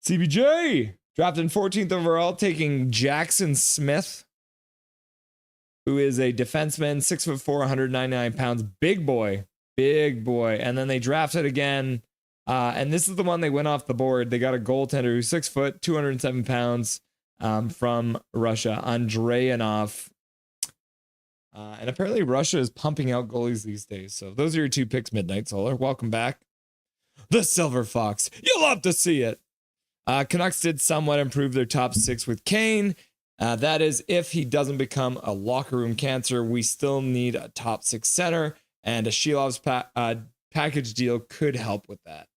CBJ drafted 14th overall, taking Jackson Smith, who is a defenseman, 6'4", 199 pounds, big boy. And then they drafted again. And this is the one they went off the board. They got a goaltender who's 6 foot, 207 pounds from Russia, Andreyanov. And apparently Russia is pumping out goalies these days. So those are your 2 picks, Midnight Solar. Welcome back. The Silver Fox. You'll love to see it. Canucks did somewhat improve their top 6 with Kane. That is, if he doesn't become a locker room cancer, we still need a top 6 center. And a Shilov's package deal could help with that.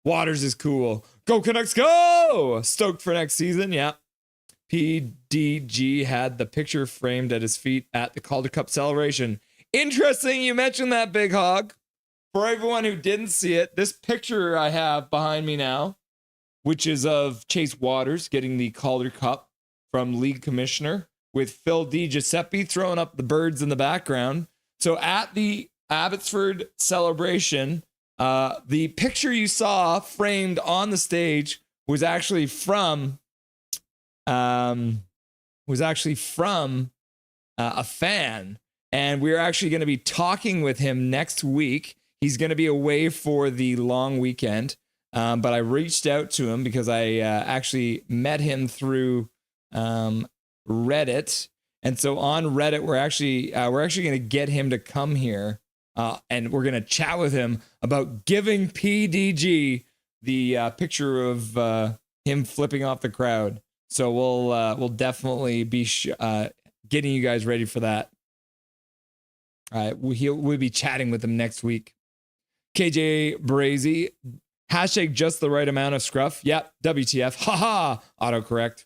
Waters is cool. Go Canucks, go! Stoked for next season, yeah. PDG had the picture framed at his feet at the Calder Cup celebration. Interesting you mentioned that, Big Hog. For everyone who didn't see it, this picture I have behind me now, which is of Chase Waters getting the Calder Cup from League Commissioner with Phil DiGiuseppe throwing up the birds in the background. So at the Abbotsford celebration, the picture you saw framed on the stage was actually from a fan, and we're actually going to be talking with him next week. He's going to be away for the long weekend, but I reached out to him because I actually met him through Reddit, and so on Reddit we're actually going to get him to come here. And we're going to chat with him about giving PDG the picture of him flipping off the crowd. So we'll definitely be getting you guys ready for that. All right, we'll be chatting with him next week. KJ Brazy, hashtag just the right amount of scruff. Yep, WTF. Haha, autocorrect.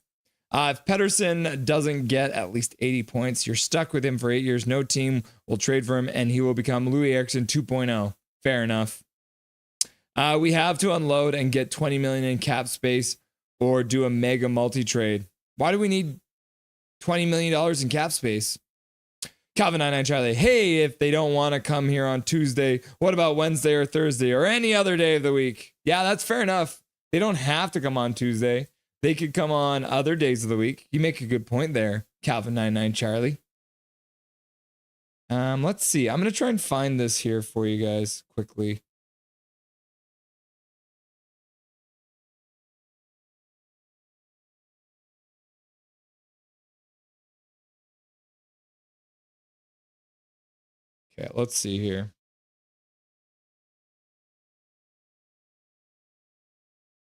If Pettersson doesn't get at least 80 points, you're stuck with him for 8 years. No team will trade for him, and he will become Louis Eriksson 2.0. Fair enough. We have to unload and get 20 million in cap space or do a mega multi-trade. Why do we need $20 million in cap space? Calvin 99 Charlie, hey, if they don't want to come here on Tuesday, what about Wednesday or Thursday or any other day of the week? Yeah, that's fair enough. They don't have to come on Tuesday. They could come on other days of the week. You make a good point there, Calvin 99 Charlie. Let's see. I'm going to try and find this here for you guys quickly. Okay, let's see here.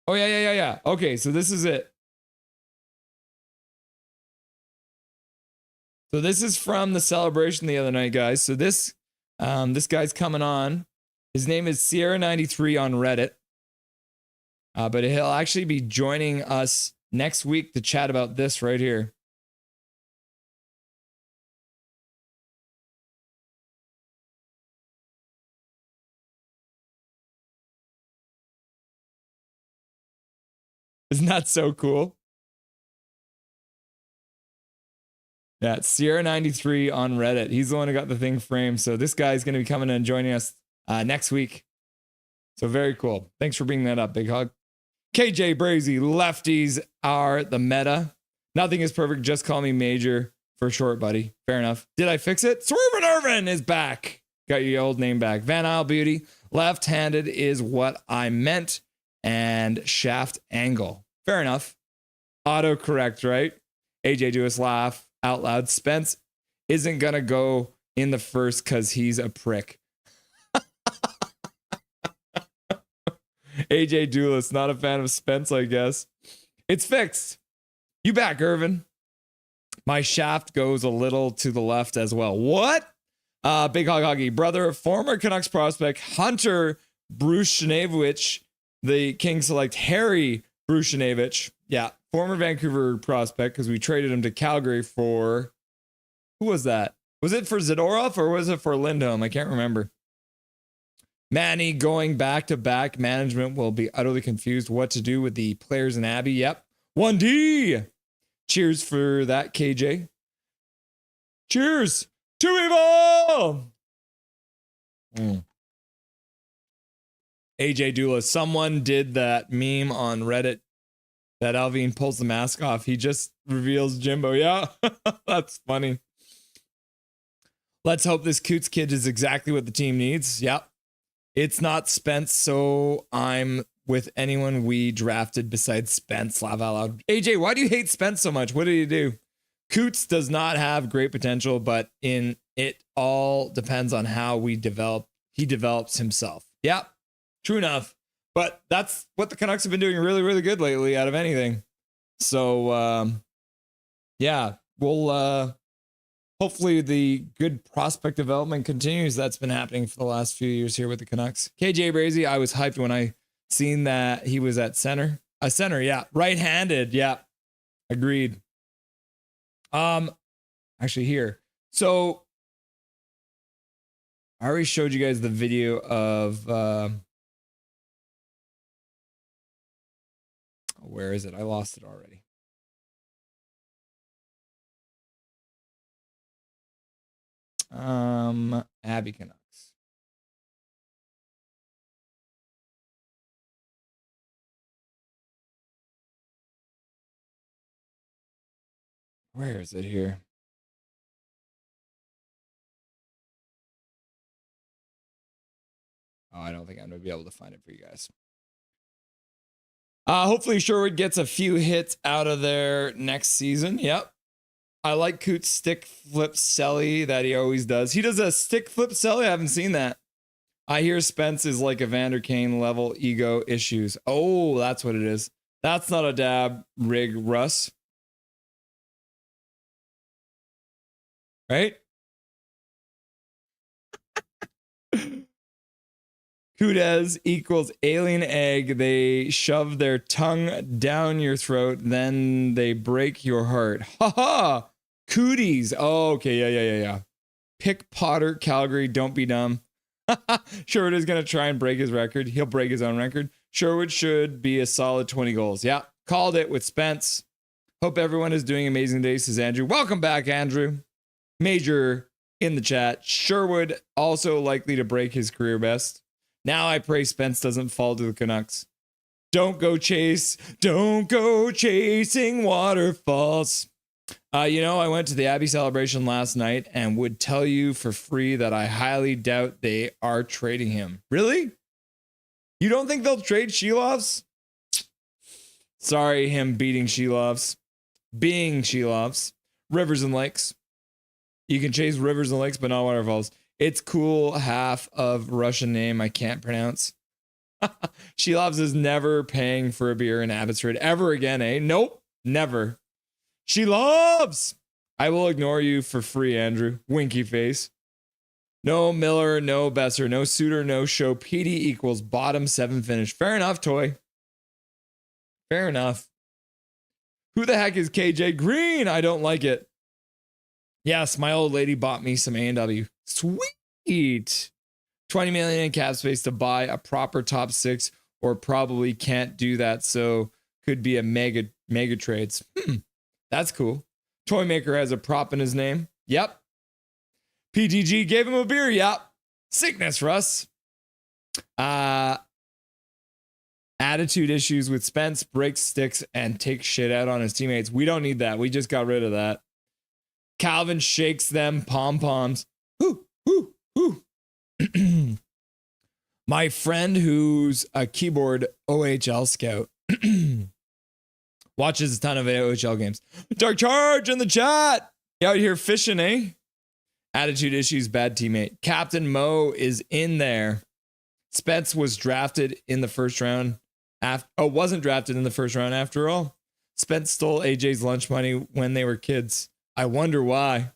Oh, yeah. Okay, so this is it. So this is from the celebration the other night, guys. So this guy's coming on. His name is Sierra93 on Reddit. But he'll actually be joining us next week to chat about this right here. Isn't that so cool? Yeah, it's Sierra93 on Reddit. He's the one who got the thing framed. So this guy's going to be coming and joining us next week. So very cool. Thanks for bringing that up, Big Hug. KJ Brazy, lefties are the meta. Nothing is perfect. Just call me Major for short, buddy. Fair enough. Did I fix it? Swervin' Irvin is back. Got your old name back. Van Isle Beauty. Left-handed is what I meant. And shaft angle. Fair enough. Autocorrect, right? AJ, do us laugh out loud. Spence isn't going to go in the first because he's a prick. AJ Duelist, not a fan of Spence, I guess. It's fixed. You back, Irvin. My shaft goes a little to the left as well. What? Big Hog Hoggy, brother of former Canucks prospect Hunter Brushinevich, the Kings select Harry Brushinevich. Yeah, former Vancouver prospect because we traded him to Calgary for, who was that? Was it for Zadorov or was it for Lindholm? I can't remember. Manny going back to back. Management will be utterly confused what to do with the players in Abbey. Yep. 1D. Cheers for that, KJ. Cheers to evil. AJ Dula. Someone did that meme on Reddit that Alvin pulls the mask off. He just reveals Jimbo. Yeah, that's funny. Let's hope this Coots kid is exactly what the team needs. Yep. It's not Spence, so I'm with anyone we drafted besides Spence. Laugh out loud. AJ, why do you hate Spence so much? What did he do? Coots does not have great potential, but it all depends on how he develops himself. Yeah, true enough. But that's what the Canucks have been doing really, really good lately out of anything. So, yeah, we'll hopefully the good prospect development continues. That's been happening for the last few years here with the Canucks. KJ Brazy, I was hyped when I seen that he was at center. A center, yeah. Right-handed, yeah. Agreed. Actually here. So I already showed you guys the video of where is it? I lost it already. Abbey Canucks. Where is it here? Oh, I don't think I'm going to be able to find it for you guys. Hopefully Sherwood gets a few hits out of there next season. Yep. I like Coots' stick flip celly that he always does. He does a stick flip celly. I haven't seen that. I hear Spence is like a Vander Kane level ego issues. Oh, that's what it is. That's not a dab rig, Russ. Right? Kudez equals alien egg. They shove their tongue down your throat, then they break your heart. Ha ha! Cooties. Oh, okay. Yeah. Pick Potter, Calgary. Don't be dumb. Sherwood is going to try and break his record. He'll break his own record. Sherwood should be a solid 20 goals. Yeah, called it with Spence. Hope everyone is doing amazing today, says Andrew. Welcome back, Andrew. Major in the chat. Sherwood also likely to break his career best. Now I pray Spence doesn't fall to the Canucks. Don't go chasing waterfalls. I went to the Abbey celebration last night and would tell you for free that I highly doubt they are trading him. Really? You don't think they'll trade Shelovs? Sorry, him beating Shelovs. Being Shelovs. Rivers and lakes. You can chase rivers and lakes, but not waterfalls. It's cool. Half of Russian name I can't pronounce. She loves is never paying for a beer in Abbotsford ever again, eh? Nope, never. She loves. I will ignore you for free, Andrew. Winky face. No Miller, no Besser, no Suter, no show. PD equals bottom 7 finish. Fair enough, Toy. Fair enough. Who the heck is KJ Green? I don't like it. Yes, my old lady bought me some A&W. Sweet. 20 million in cap space to buy a proper top 6, or probably can't do that, so could be a mega trades. That's cool. Toy Maker has a prop in his name. Yep. PTG gave him a beer. Yep. Sickness, Russ. Attitude issues with Spence, breaks sticks, and takes shit out on his teammates. We don't need that. We just got rid of that. Calvin shakes them pom-poms. Whoo, whoo, whoo. My friend who's a keyboard OHL scout watches a ton of OHL games. Dark Charge in the chat. You out here fishing, eh? Attitude issues, bad teammate. Captain Mo is in there. Spence was drafted in the first round. Wasn't drafted in the first round after all. Spence stole AJ's lunch money when they were kids. I wonder why.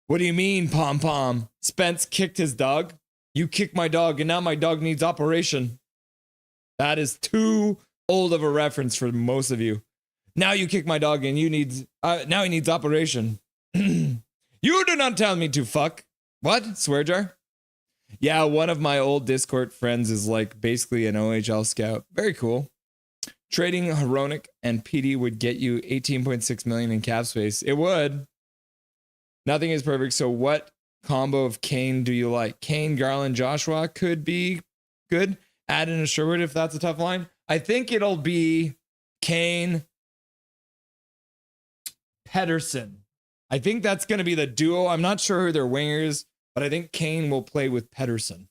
What do you mean, pom-pom? Spence kicked his dog? You kicked my dog, and now my dog needs operation. That is too old of a reference for most of you. Now you kick my dog, and now he needs operation. You do not tell me to fuck. What? Swear jar? Yeah, one of my old Discord friends is like basically an OHL scout. Very cool. Trading Hronik and PD would get you 18.6 million in cap space. It would. Nothing is perfect. So what combo of Kane do you like? Kane, Garland, Joshua could be good. Add in a Sherwood if that's a tough line. I think it'll be Kane, Pedersen. I think that's going to be the duo. I'm not sure who their wingers, but I think Kane will play with Pedersen.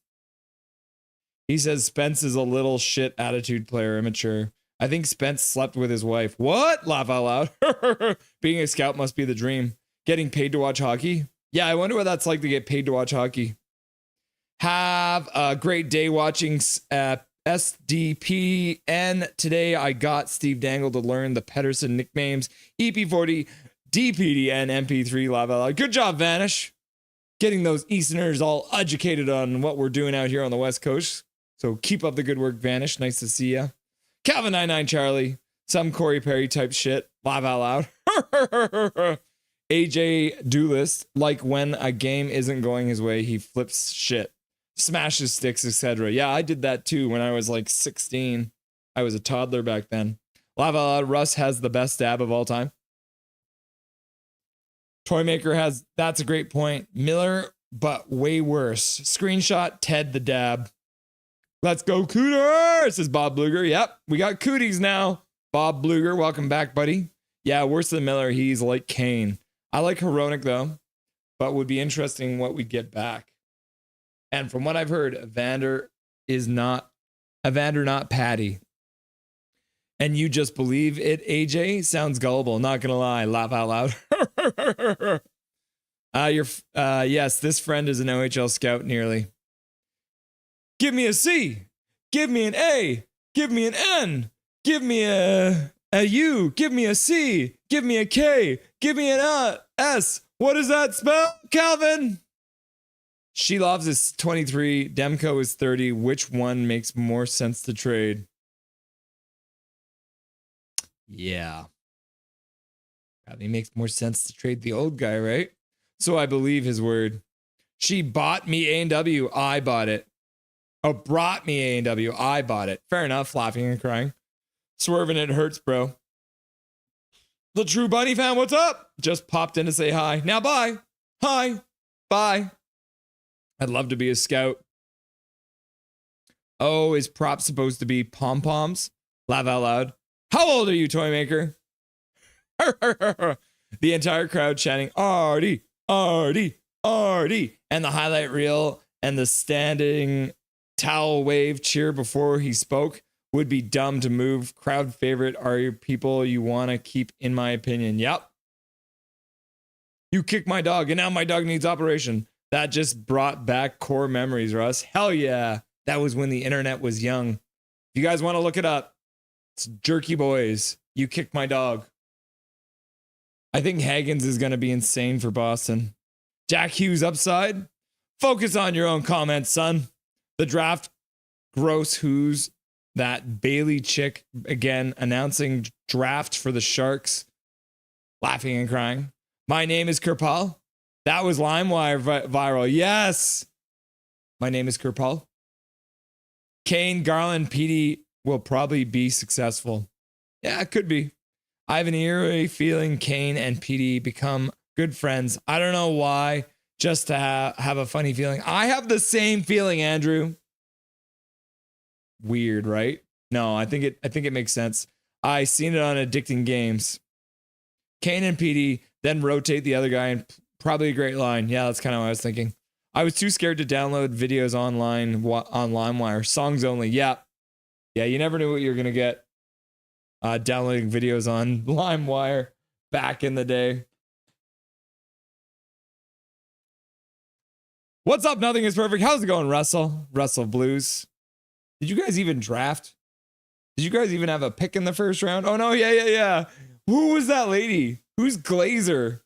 He says Spence is a little shit attitude player, immature. I think Spence slept with his wife. What? Laugh out loud. Being a scout must be the dream. Getting paid to watch hockey? Yeah, I wonder what that's like to get paid to watch hockey. Have a great day watching SDPN. Today I got Steve Dangle to learn the Pedersen nicknames. EP40, DPDN, MP3, laugh out loud. Good job, Vanish. Getting those Easterners all educated on what we're doing out here on the West Coast. So keep up the good work, Vanish. Nice to see ya. Calvin99 Charlie. Some Corey Perry type shit. Laugh out loud. AJ Duelist. Like when a game isn't going his way, he flips shit. Smashes sticks, etc. Yeah, I did that too when I was like 16. I was a toddler back then. Laugh out loud. Russ has the best dab of all time. Toymaker has, that's a great point. Miller, but way worse. Screenshot, Ted the dab. Let's go Cooters, says Bob Bluger. Yep, we got Cooties now. Bob Bluger, welcome back, buddy. Yeah, worse than Miller. He's like Kane. I like Hronik, though, but would be interesting what we get back. And from what I've heard, Evander not Patty. And you just believe it, AJ? Sounds gullible. Not gonna lie. Laugh out loud. Yes, this friend is an OHL scout nearly. Give me a C. Give me an A. Give me an N. Give me a U. Give me a C. Give me a K. Give me an S. What does that spell, Calvin? She loves is 23. Demko is 30. Which one makes more sense to trade? Yeah. Probably makes more sense to trade the old guy, right? So I believe his word. She bought me A&W. I bought it. Oh, brought me A&W. I bought it. Fair enough. Laughing and crying. Swerving, it hurts, bro. The True Bunny fan, what's up? Just popped in to say hi. Now bye. Hi. Bye. I'd love to be a scout. Oh, is prop supposed to be pom-poms? Laugh out loud. How old are you, Toymaker? The entire crowd chanting, Artie, Artie, Artie. And the highlight reel and the standing towel wave cheer before he spoke would be dumb to move. Crowd favorite are your people you want to keep, in my opinion. Yep. You kicked my dog, and now my dog needs operation. That just brought back core memories, Russ. Hell yeah. That was when the internet was young. If you guys want to look it up, it's Jerky Boys. You kicked my dog. I think Hagens is going to be insane for Boston. Jack Hughes upside. Focus on your own comments, son. The draft. Gross. Who's that Bailey chick again announcing draft for the Sharks? Laughing and crying. My name is Kerpal. That was LimeWire viral. Yes. My name is Kerpal. Kane, Garland, Petey will probably be successful. Yeah, it could be. I have an eerie feeling Kane and Petey become good friends. I don't know why, just to have a funny feeling. I have the same feeling, Andrew. Weird, right? No, I think it makes sense. I seen it on Addicting Games. Kane and Petey then rotate the other guy, and probably a great line. Yeah, that's kind of what I was thinking. I was too scared to download videos online on LimeWire. Songs only. Yeah, you never knew what you were gonna get. Downloading videos on LimeWire back in the day. What's up? Nothing is perfect. How's it going, Russell? Russell Blues. Did you guys even draft? Did you guys even have a pick in the first round? Oh no, yeah. Who was that lady? Who's Glazer?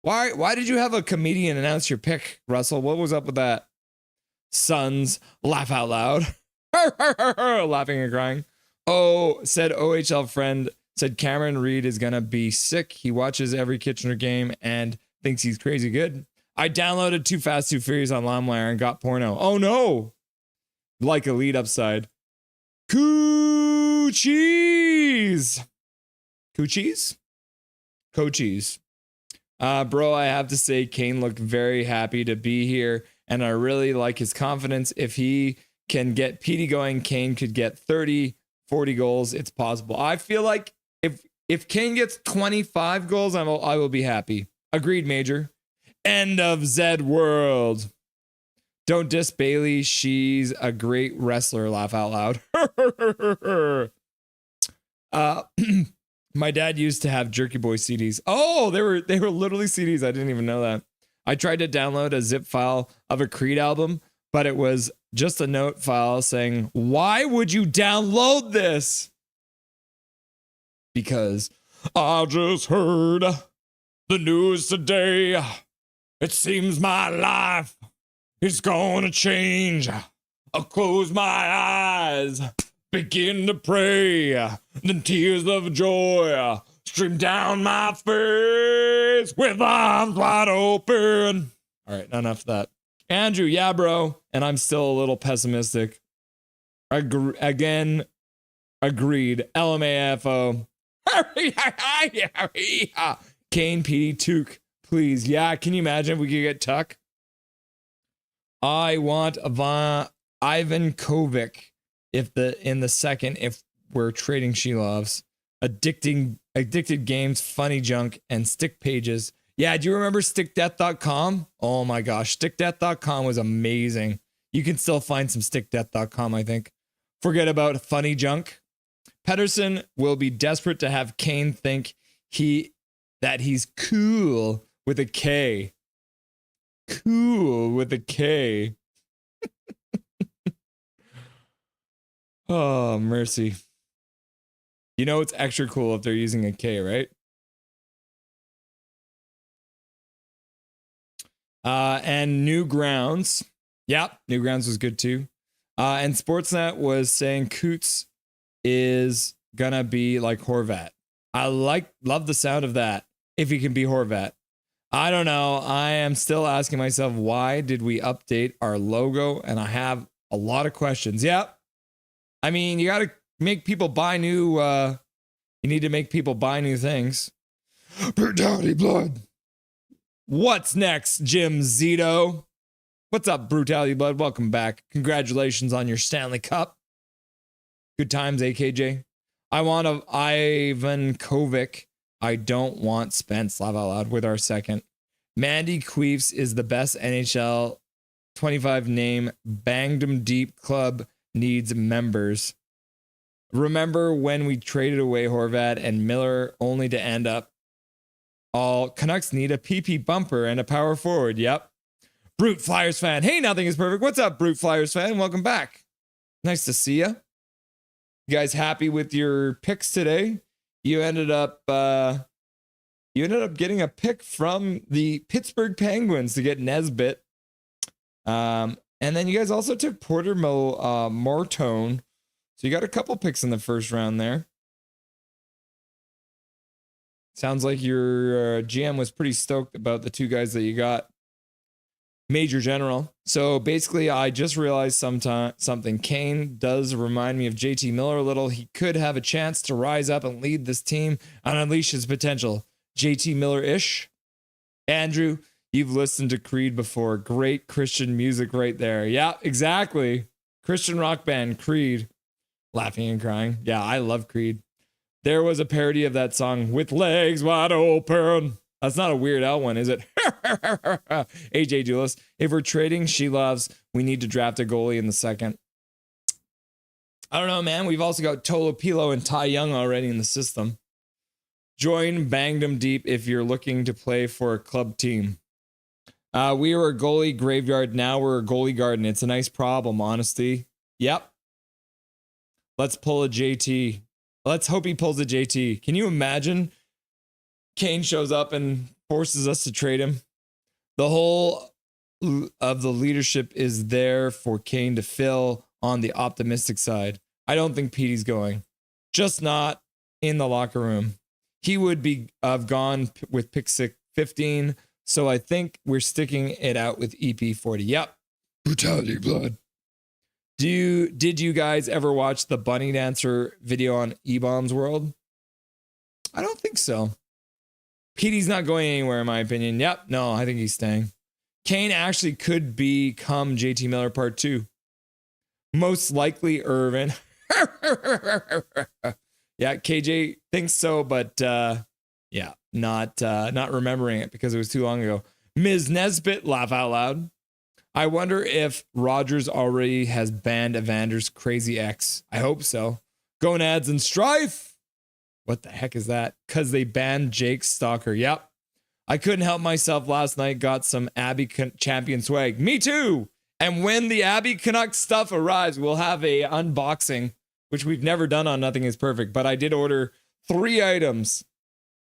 Why did you have a comedian announce your pick, Russell? What was up with that? Sons, laugh out loud. Laughing and crying. Oh, said OHL friend, said Cameron Reed is going to be sick. He watches every Kitchener game and thinks he's crazy good. I downloaded Too Fast, Too Furious on LimeWire and got porno. Oh no. Like a lead upside. Coochies. Coochies? Coachies. Bro, I have to say Kane looked very happy to be here, and I really like his confidence. If he can get Petey going, Kane could get 30, 40 goals. It's possible. I feel like if Kane gets 25 goals, I will be happy. Agreed, Major. End of Zed World. Don't diss Bailey. She's a great wrestler. Laugh out loud. My dad used to have Jerky Boy CDs. Oh, they were literally CDs. I didn't even know that. I tried to download a zip file of a Creed album, but it was just a note file saying, "Why would you download this?" Because I just heard the news today. It seems my life is gonna change. I'll close my eyes, begin to pray, then tears of joy stream down my face with arms wide open. All right, enough of that. Andrew, yeah, bro. And I'm still a little pessimistic. Again, agreed. LMAFO. Kane, Petey, Took, please. Yeah, can you imagine if we could get Tuck? I want Ivan Kovic in the second if we're trading Shelovs. Addicted games, funny junk, and stick pages. Yeah, do you remember stickdeath.com? Oh my gosh, stickdeath.com was amazing. You can still find some stickdeath.com, I think. Forget about funny junk. Pedersen will be desperate to have Kane think that he's cool with a K. Cool with a K. Oh, mercy. You know it's extra cool if they're using a K, right? And Newgrounds. Yep, Newgrounds was good too. And Sportsnet was saying Coots is gonna be like Horvat. I love the sound of that. If he can be Horvat. I don't know. I am still asking myself, why did we update our logo? And I have a lot of questions. Yep. I mean, you got to make people buy new, you need to make people buy new things. Brutality Blood. What's next, Jim Zito? What's up, Brutality Blood? Welcome back. Congratulations on your Stanley Cup. Good times, AKJ. I want Ivan Kovic. I don't want Spence, laugh out loud, with our second. Mandy Queefs is the best NHL 25 name. Banged 'em deep club needs members. Remember when we traded away Horvat and Miller only to end up all Canucks need a PP bumper and a power forward. Yep. Brute Flyers fan. Hey, nothing is perfect. What's up, Brute Flyers fan? Welcome back. Nice to see you. You guys happy with your picks today? You ended up getting a pick from the Pittsburgh Penguins to get Nesbitt. And then you guys also took Porter Mortone. So you got a couple picks in the first round there. Sounds like your GM was pretty stoked about the two guys that you got. Major General. So basically, I just realized something. Kane does remind me of JT Miller a little. He could have a chance to rise up and lead this team and unleash his potential. JT Miller-ish. Andrew, you've listened to Creed before. Great Christian music right there. Yeah, exactly. Christian rock band, Creed. Laughing and crying. Yeah, I love Creed. There was a parody of that song, With Legs Wide Open. That's not a Weird Al one, is it? AJ Duelis. If we're trading She Loves, we need to draft a goalie in the second. I don't know, man. We've also got Tolopilo and Ty Young already in the system. Join Banged 'em Deep if you're looking to play for a club team. We were a goalie graveyard. Now we're a goalie garden. It's a nice problem, honesty. Yep. Let's pull a JT. Let's hope he pulls a JT. Can you imagine Kane shows up and forces us to trade him? The whole of the leadership is there for Kane to fill on the optimistic side. I don't think Petey's going. Just not in the locker room. He would be gone with pick 15. So I think we're sticking it out with EP40. Yep. Brutality blood. Did you guys ever watch the bunny dancer video on E-Bombs World? I don't think so. Petey's not going anywhere, in my opinion. Yep. No, I think he's staying. Kane actually could become JT Miller Part 2. Most likely Irvin. Yeah, KJ thinks so, but yeah, not remembering it because it was too long ago. Ms. Nesbitt, laugh out loud. I wonder if Rogers already has banned Evander's crazy ex. I hope so. Gonads and Strife. What the heck is that? Because they banned Jake Stalker. Yep. I couldn't help myself last night. Got some Abbey champion swag. Me too. And when the Abbey Canucks stuff arrives, we'll have a unboxing, which we've never done on Nothing is Perfect. But I did order 3 items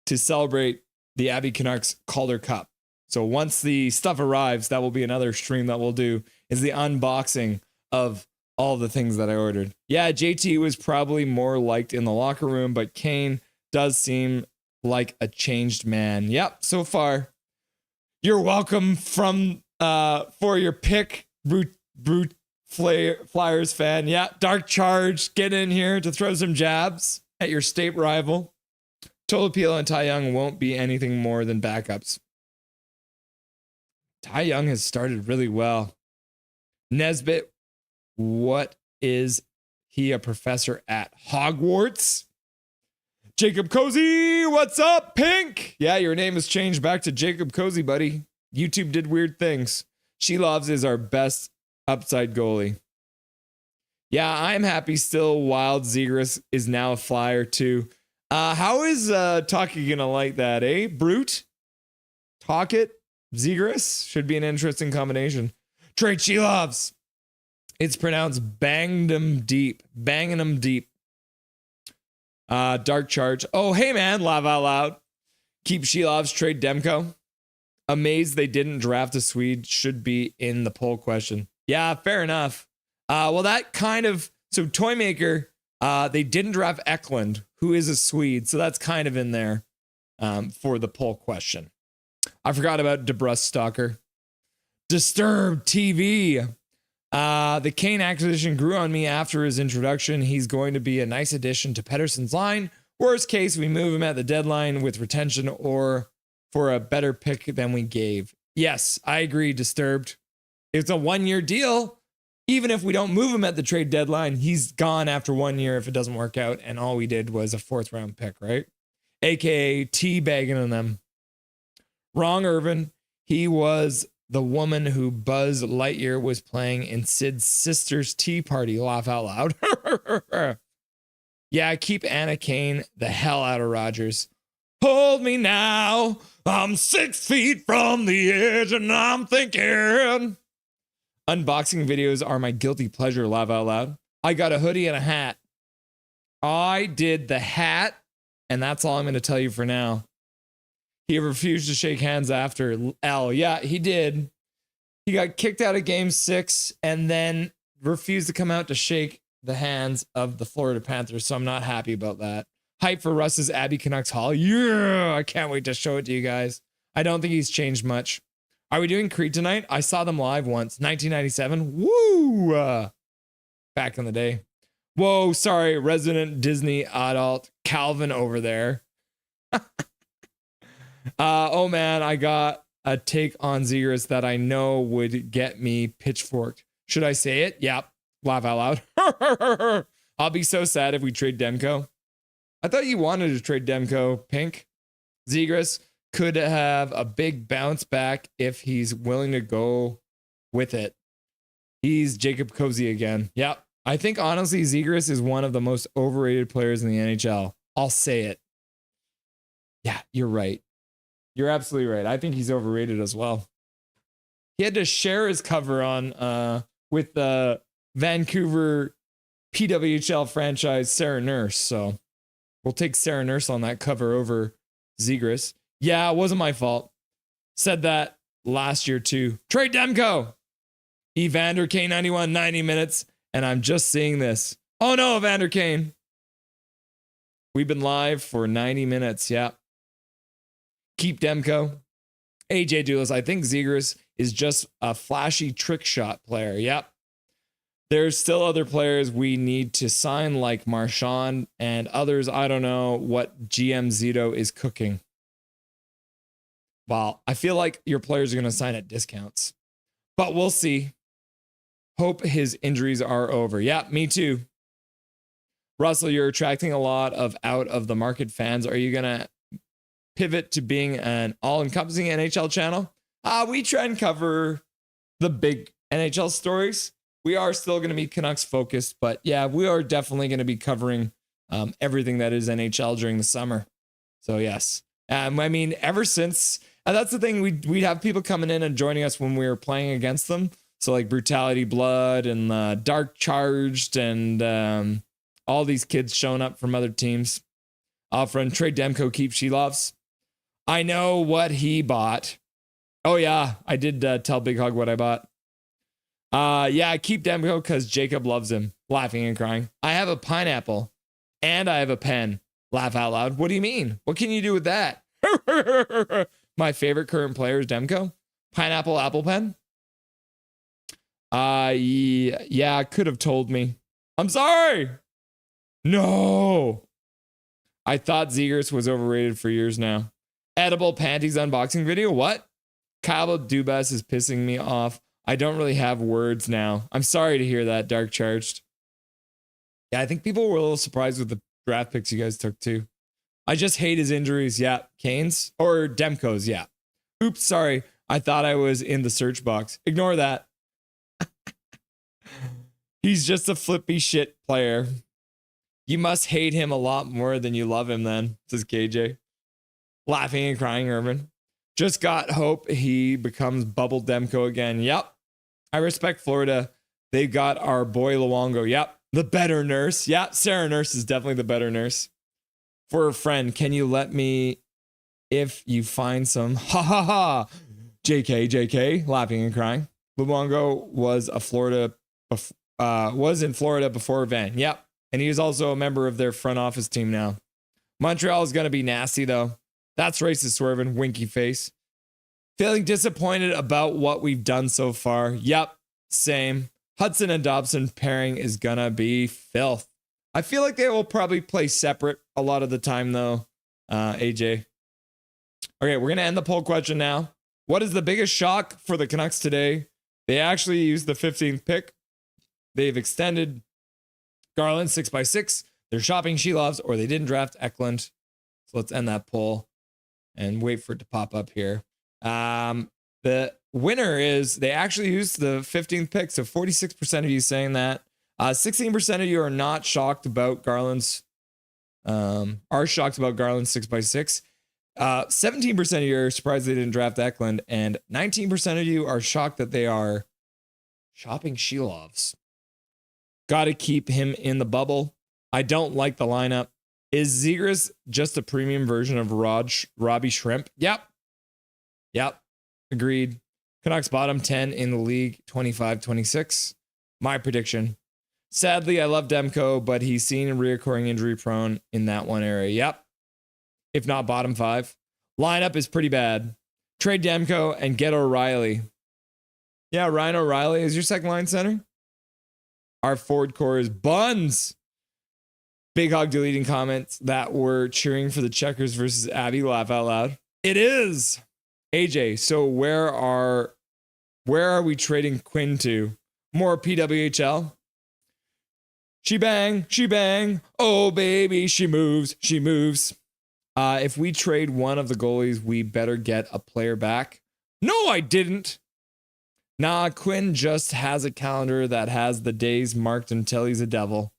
to celebrate the Abbey Canucks Calder Cup. So once the stuff arrives, that will be another stream that we'll do, is the unboxing of all the things that I ordered. Yeah, JT was probably more liked in the locker room, but Kane does seem like a changed man. Yep, so far. You're welcome for your pick, Brute Flyers fan. Yeah, Dark Charge, get in here to throw some jabs at your state rival. Tolopilo and Ty Young won't be anything more than backups. Ty Young has started really well. Nesbitt, what is he a professor at Hogwarts? Jacob Cozy, what's up, Pink? Yeah, your name has changed back to Jacob Cozy, buddy. YouTube did weird things. She Loves is our best upside goalie. Yeah, I'm happy still. Wild Zegras is now a Flyer too. How is Talkie gonna like that, eh? Brute? Talk it? Zegras should be an interesting combination. Trade She Loves. It's pronounced Banged 'em Deep. Banging 'em deep. Dark Charge. Oh, hey man, laugh out loud. Keep She Loves, trade Demko. Amazed they didn't draft a Swede. Should be in the poll question. Yeah, fair enough. Well, that kind of, so Toymaker, they didn't draft Eklund, who is a Swede. So that's kind of in there for the poll question. I forgot about DeBrusque Stalker. Disturbed TV. The Kane acquisition grew on me after his introduction. He's going to be a nice addition to Pettersson's line. Worst case, we move him at the deadline with retention or for a better pick than we gave. Yes, I agree, Disturbed. It's a 1-year deal. Even if we don't move him at the trade deadline, he's gone after 1 year if it doesn't work out. And all we did was a 4th round pick, right? AKA teabagging on them. Wrong, Irvin. He was the woman who Buzz Lightyear was playing in Sid's sister's tea party. Laugh out loud. Yeah, keep Anna Kane the hell out of Rogers. Hold me now. I'm 6 feet from the edge and I'm thinking. Unboxing videos are my guilty pleasure, laugh out loud. I got a hoodie and a hat. I did the hat, and that's all I'm going to tell you for now. He refused to shake hands after L. Yeah, he did. He got kicked out of game 6 and then refused to come out to shake the hands of the Florida Panthers. So I'm not happy about that. Hype for Russ's Abbey Canucks Hall. Yeah, I can't wait to show it to you guys. I don't think he's changed much. Are we doing Creed tonight? I saw them live once, 1997. Woo! Back in the day. Whoa, sorry, resident Disney adult Calvin over there. Oh man, I got a take on Zegras that I know would get me pitchforked. Should I say it? Yep. Laugh out loud. I'll be so sad if we trade Demko. I thought you wanted to trade Demko, Pink. Zegras could have a big bounce back if he's willing to go with it. He's Jacob Cozy again. Yep. I think honestly, Zegras is one of the most overrated players in the NHL. I'll say it. Yeah, you're right. You're absolutely right. I think he's overrated as well. He had to share his cover on with the Vancouver PWHL franchise Sarah Nurse. So we'll take Sarah Nurse on that cover over Zegras. Yeah, it wasn't my fault. Said that last year too. Trade Demko. Evander K91, 90 minutes. And I'm just seeing this. Oh no, Evander Kane. We've been live for 90 minutes. Yeah. Keep Demko. AJ Doulis. I think Zegras is just a flashy trick shot player. Yep. There's still other players we need to sign like Marchand and others. I don't know what GM Zito is cooking. Well, I feel like your players are going to sign at discounts, but we'll see. Hope his injuries are over. Yeah, me too. Russell, you're attracting a lot of out of the market fans. Are you going to pivot to being an all-encompassing NHL channel? We try and cover the big NHL stories. We are still going to be Canucks focused, but yeah, we are definitely going to be covering everything that is NHL during the summer. So yes, I mean, ever since, and that's the thing, we'd have people coming in and joining us when we were playing against them. So like Brutality Blood and Dark Charged and all these kids showing up from other teams. From Trade Demko, keep Shelovs. I know what he bought. Oh yeah, I did tell Big Hog what I bought. Yeah, keep Demko because Jacob loves him. Laughing and crying. I have a pineapple and I have a pen. Laugh out loud. What do you mean? What can you do with that? My favorite current player is Demko. Pineapple apple pen. Yeah, could have told me. I'm sorry. No. I thought Zegras was overrated for years now. Edible panties unboxing video. What? Kyle Dubas is pissing me off. I don't really have words now. I'm sorry to hear that, Dark Charged. Yeah, I think people were a little surprised with the draft picks you guys took too. I just hate his injuries. Yeah, Kane's or Demko's. Yeah. Oops, sorry. I thought I was in the search box. Ignore that. He's just a flippy shit player. You must hate him a lot more than you love him then, says KJ. Laughing and crying, Irvin. Just got hope he becomes Bubble Demko again. Yep. I respect Florida. They got our boy Luongo. Yep. The better nurse. Yep. Sarah Nurse is definitely the better nurse. For a friend, can you let me if you find some? Ha ha ha. JK. Laughing and crying. Luongo was in Florida before Van. Yep. And he is also a member of their front office team now. Montreal is going to be nasty, though. That's racist, Swervin. Winky face. Feeling disappointed about what we've done so far. Yep. Same. Hudson and Dobson pairing is going to be filth. I feel like they will probably play separate a lot of the time, though, AJ. Okay, we're going to end the poll question now. What is the biggest shock for the Canucks today? They actually used the 15th pick. They've extended Garland 6x6. They're shopping Shelovs, or they didn't draft Eklund. So let's end that poll and wait for it to pop up here. The winner is they actually used the 15th pick. So 46% of you saying that. 16% of you are not shocked about Garland's, are shocked about Garland's 6x6. 17% of you are surprised they didn't draft Eklund, and 19% of you are shocked that they are shopping Shilovs. Got to keep him in the bubble. I don't like the lineup. Is Zegras just a premium version of Robbie Shrimp? Yep. Agreed. Canucks bottom 10 in the league, 25-26. My prediction. Sadly, I love Demko, but he's seen reoccurring injury prone in that one area. Yep. If not bottom 5. Lineup is pretty bad. Trade Demko and get O'Reilly. Yeah, Ryan O'Reilly is your second line center. Our forward core is buns. Big Hog deleting comments that were cheering for the Checkers versus Abby. Laugh out loud. It is. AJ, so where are we trading Quinn to? More PWHL? She bang. Oh, baby, she moves. If we trade one of the goalies, we better get a player back. No, I didn't. Nah, Quinn just has a calendar that has the days marked until he's a devil.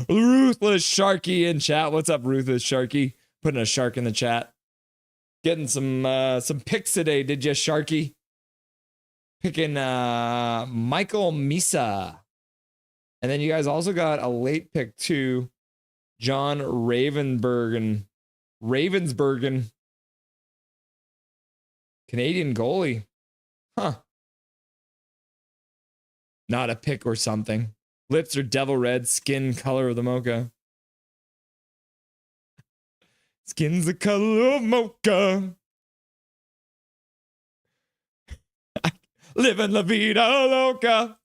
Ruthless Sharky in chat. What's up, Ruthless Sharky? Putting a shark in the chat. Getting some picks today, did you, Sharky? Picking Michael Misa. And then you guys also got a late pick too. John Ravensbergen. Canadian goalie. Huh. Not a pick or something. Lips are devil red, skin color of the mocha. Skin's the color of mocha. Living la vida loca.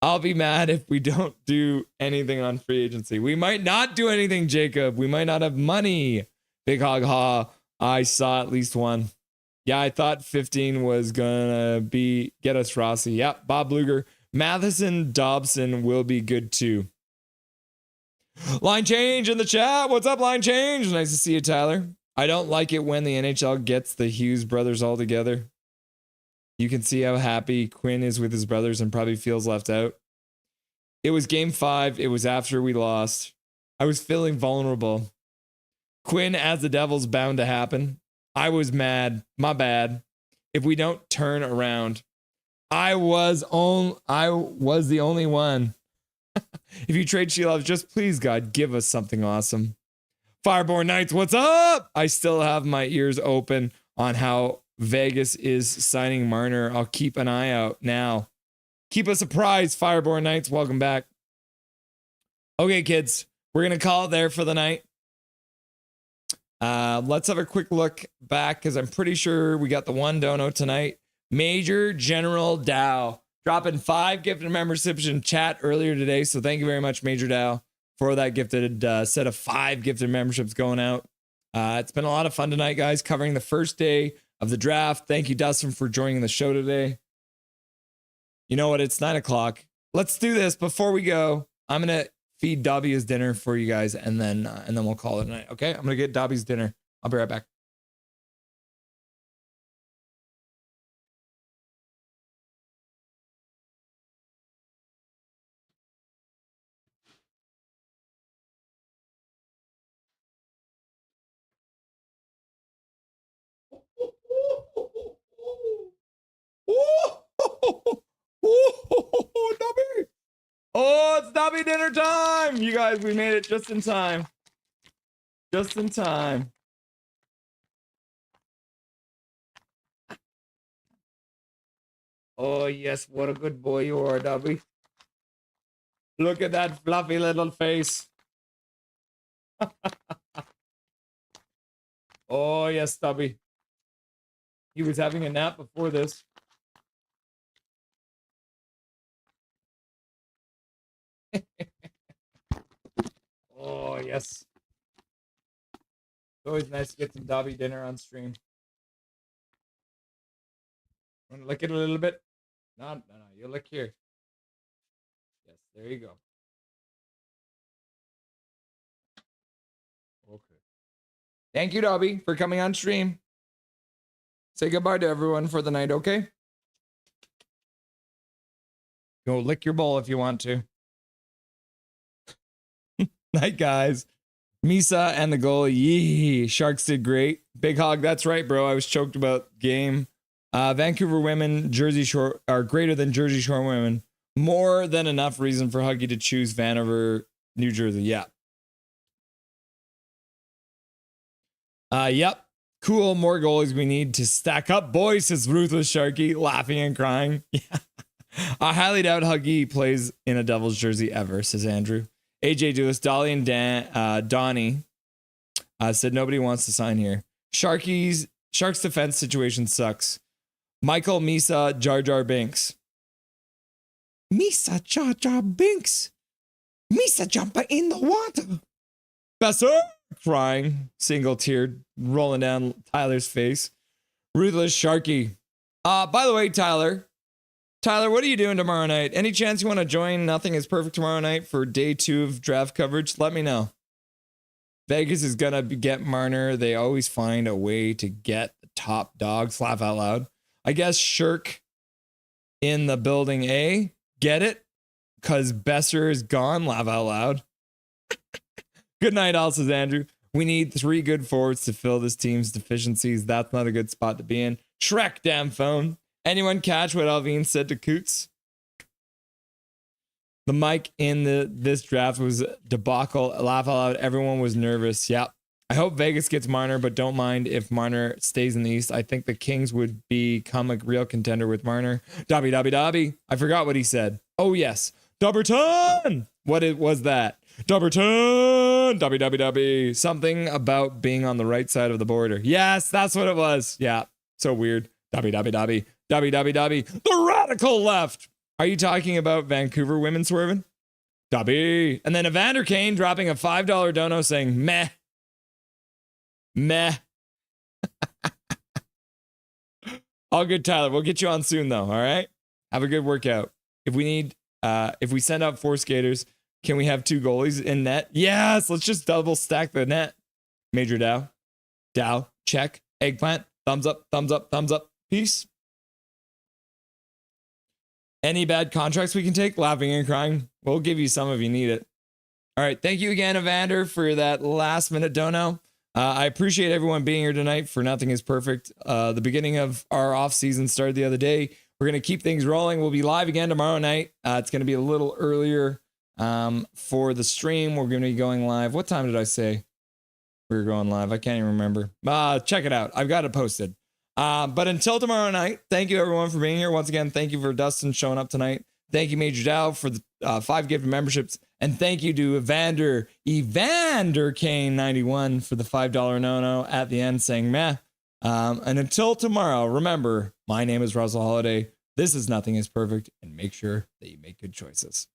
I'll be mad if we don't do anything on free agency. We might not do anything, Jacob. We might not have money. Big Hog Ha. I saw at least one. Yeah, I thought 15 was gonna get us Rossi. Yep, Bob Luger. Matheson Dobson will be good too. Line change in the chat. What's up, line change? Nice to see you, Tyler. I don't like it when the NHL gets the Hughes brothers all together. You can see how happy Quinn is with his brothers and probably feels left out. It was game 5. It was after we lost. I was feeling vulnerable. Quinn as the Devil's bound to happen. I was mad. My bad. If we don't turn around, I was the only one. If you trade Shilov, just please, God, give us something awesome. Fireborn Knights, what's up? I still have my ears open on how Vegas is signing Marner. I'll keep an eye out now. Keep us surprised, Fireborn Knights. Welcome back. Okay, kids, we're going to call it there for the night. Let's have a quick look back because I'm pretty sure we got the one dono tonight. Major General Dow dropping 5 gifted memberships in chat earlier today. So thank you very much, Major Dow, for that gifted set of 5 gifted memberships going out. It's been a lot of fun tonight, guys, covering the first day of the draft. Thank you, Dustin, for joining the show today. You know what? It's 9 o'clock. Let's do this before we go. I'm going to feed Dobby his dinner for you guys, and then we'll call it a night. Okay? I'm going to get Dobby's dinner. I'll be right back. Dobby! Oh, it's Dobby dinner time! You guys, we made it just in time. Just in time. Oh, yes, what a good boy you are, Dobby. Look at that fluffy little face. Oh, yes, Dobby. He was having a nap before this. Oh, yes. It's always nice to get some Dobby dinner on stream. Want to lick it a little bit? No, you lick here. Yes, there you go. Okay. Thank you, Dobby, for coming on stream. Say goodbye to everyone for the night, okay? Go lick your bowl if you want to. Night, guys. Misa and the goalie. Yee. Sharks did great. Big hog. That's right, bro. I was choked about game. Vancouver women, Jersey Shore are greater than Jersey Shore women. More than enough reason for Huggy to choose Vanover, New Jersey. Yeah. Yep. Cool. More goalies we need to stack up, boys, says Ruthless Sharky, laughing and crying. Yeah. I highly doubt Huggy plays in a Devils jersey ever, says Andrew. AJ Dewis, Dolly, and Donnie said nobody wants to sign here. Sharks defense situation sucks. Michael Misa Jar Jar Binks. Misa Jar Jar Binks. Misa jumper in the water. Besser crying, single tear rolling down Tyler's face. Ruthless Sharky. By the way, Tyler, what are you doing tomorrow night? Any chance you want to join Nothing is Perfect tomorrow night for day 2 of draft coverage? Let me know. Vegas is going to get Marner. They always find a way to get the top dogs. Laugh out loud. I guess Shirk in the building A. Get it? Because Besser is gone. Laugh out loud. Good night, all, says Andrew. We need 3 good forwards to fill this team's deficiencies. That's not a good spot to be in. Shrek, damn phone. Anyone catch what Alvin said to Coots? The mic in this draft was debacle. Laugh out loud. Everyone was nervous. Yep. I hope Vegas gets Marner, but don't mind if Marner stays in the East. I think the Kings would become a real contender with Marner. Dobby. I forgot what he said. Oh, yes. Dubberton! What was that? Dubberton! Dobby. Something about being on the right side of the border. Yes, that's what it was. Yeah. So weird. Dobby. The radical left. Are you talking about Vancouver women swerving? Dobby. And then Evander Kane dropping a $5 dono saying, meh. All good, Tyler. We'll get you on soon, though. All right. Have a good workout. If we send out 4 skaters, can we have 2 goalies in net? Yes. Let's just double stack the net. Major Dow. Check. Eggplant. Thumbs up. Peace. Any bad contracts we can take? Laughing and crying. We'll give you some if you need it. All right. Thank you again, Evander, for that last minute dono. I appreciate everyone being here tonight for Nothing is Perfect. The beginning of our off season started the other day. We're going to keep things rolling. We'll be live again tomorrow night. It's going to be a little earlier for the stream. We're going to be going live. What time did I say we were going live? I can't even remember. Check it out. I've got it posted. But until tomorrow night, thank you everyone for being here. Once again, thank you for Dustin showing up tonight. Thank you, Major Dow, for the 5 gifted memberships. And thank you to Evander Kane 91 for the $5 no at the end saying meh. And until tomorrow, remember, my name is Russell Holiday. This is Nothing is Perfect, and make sure that you make good choices.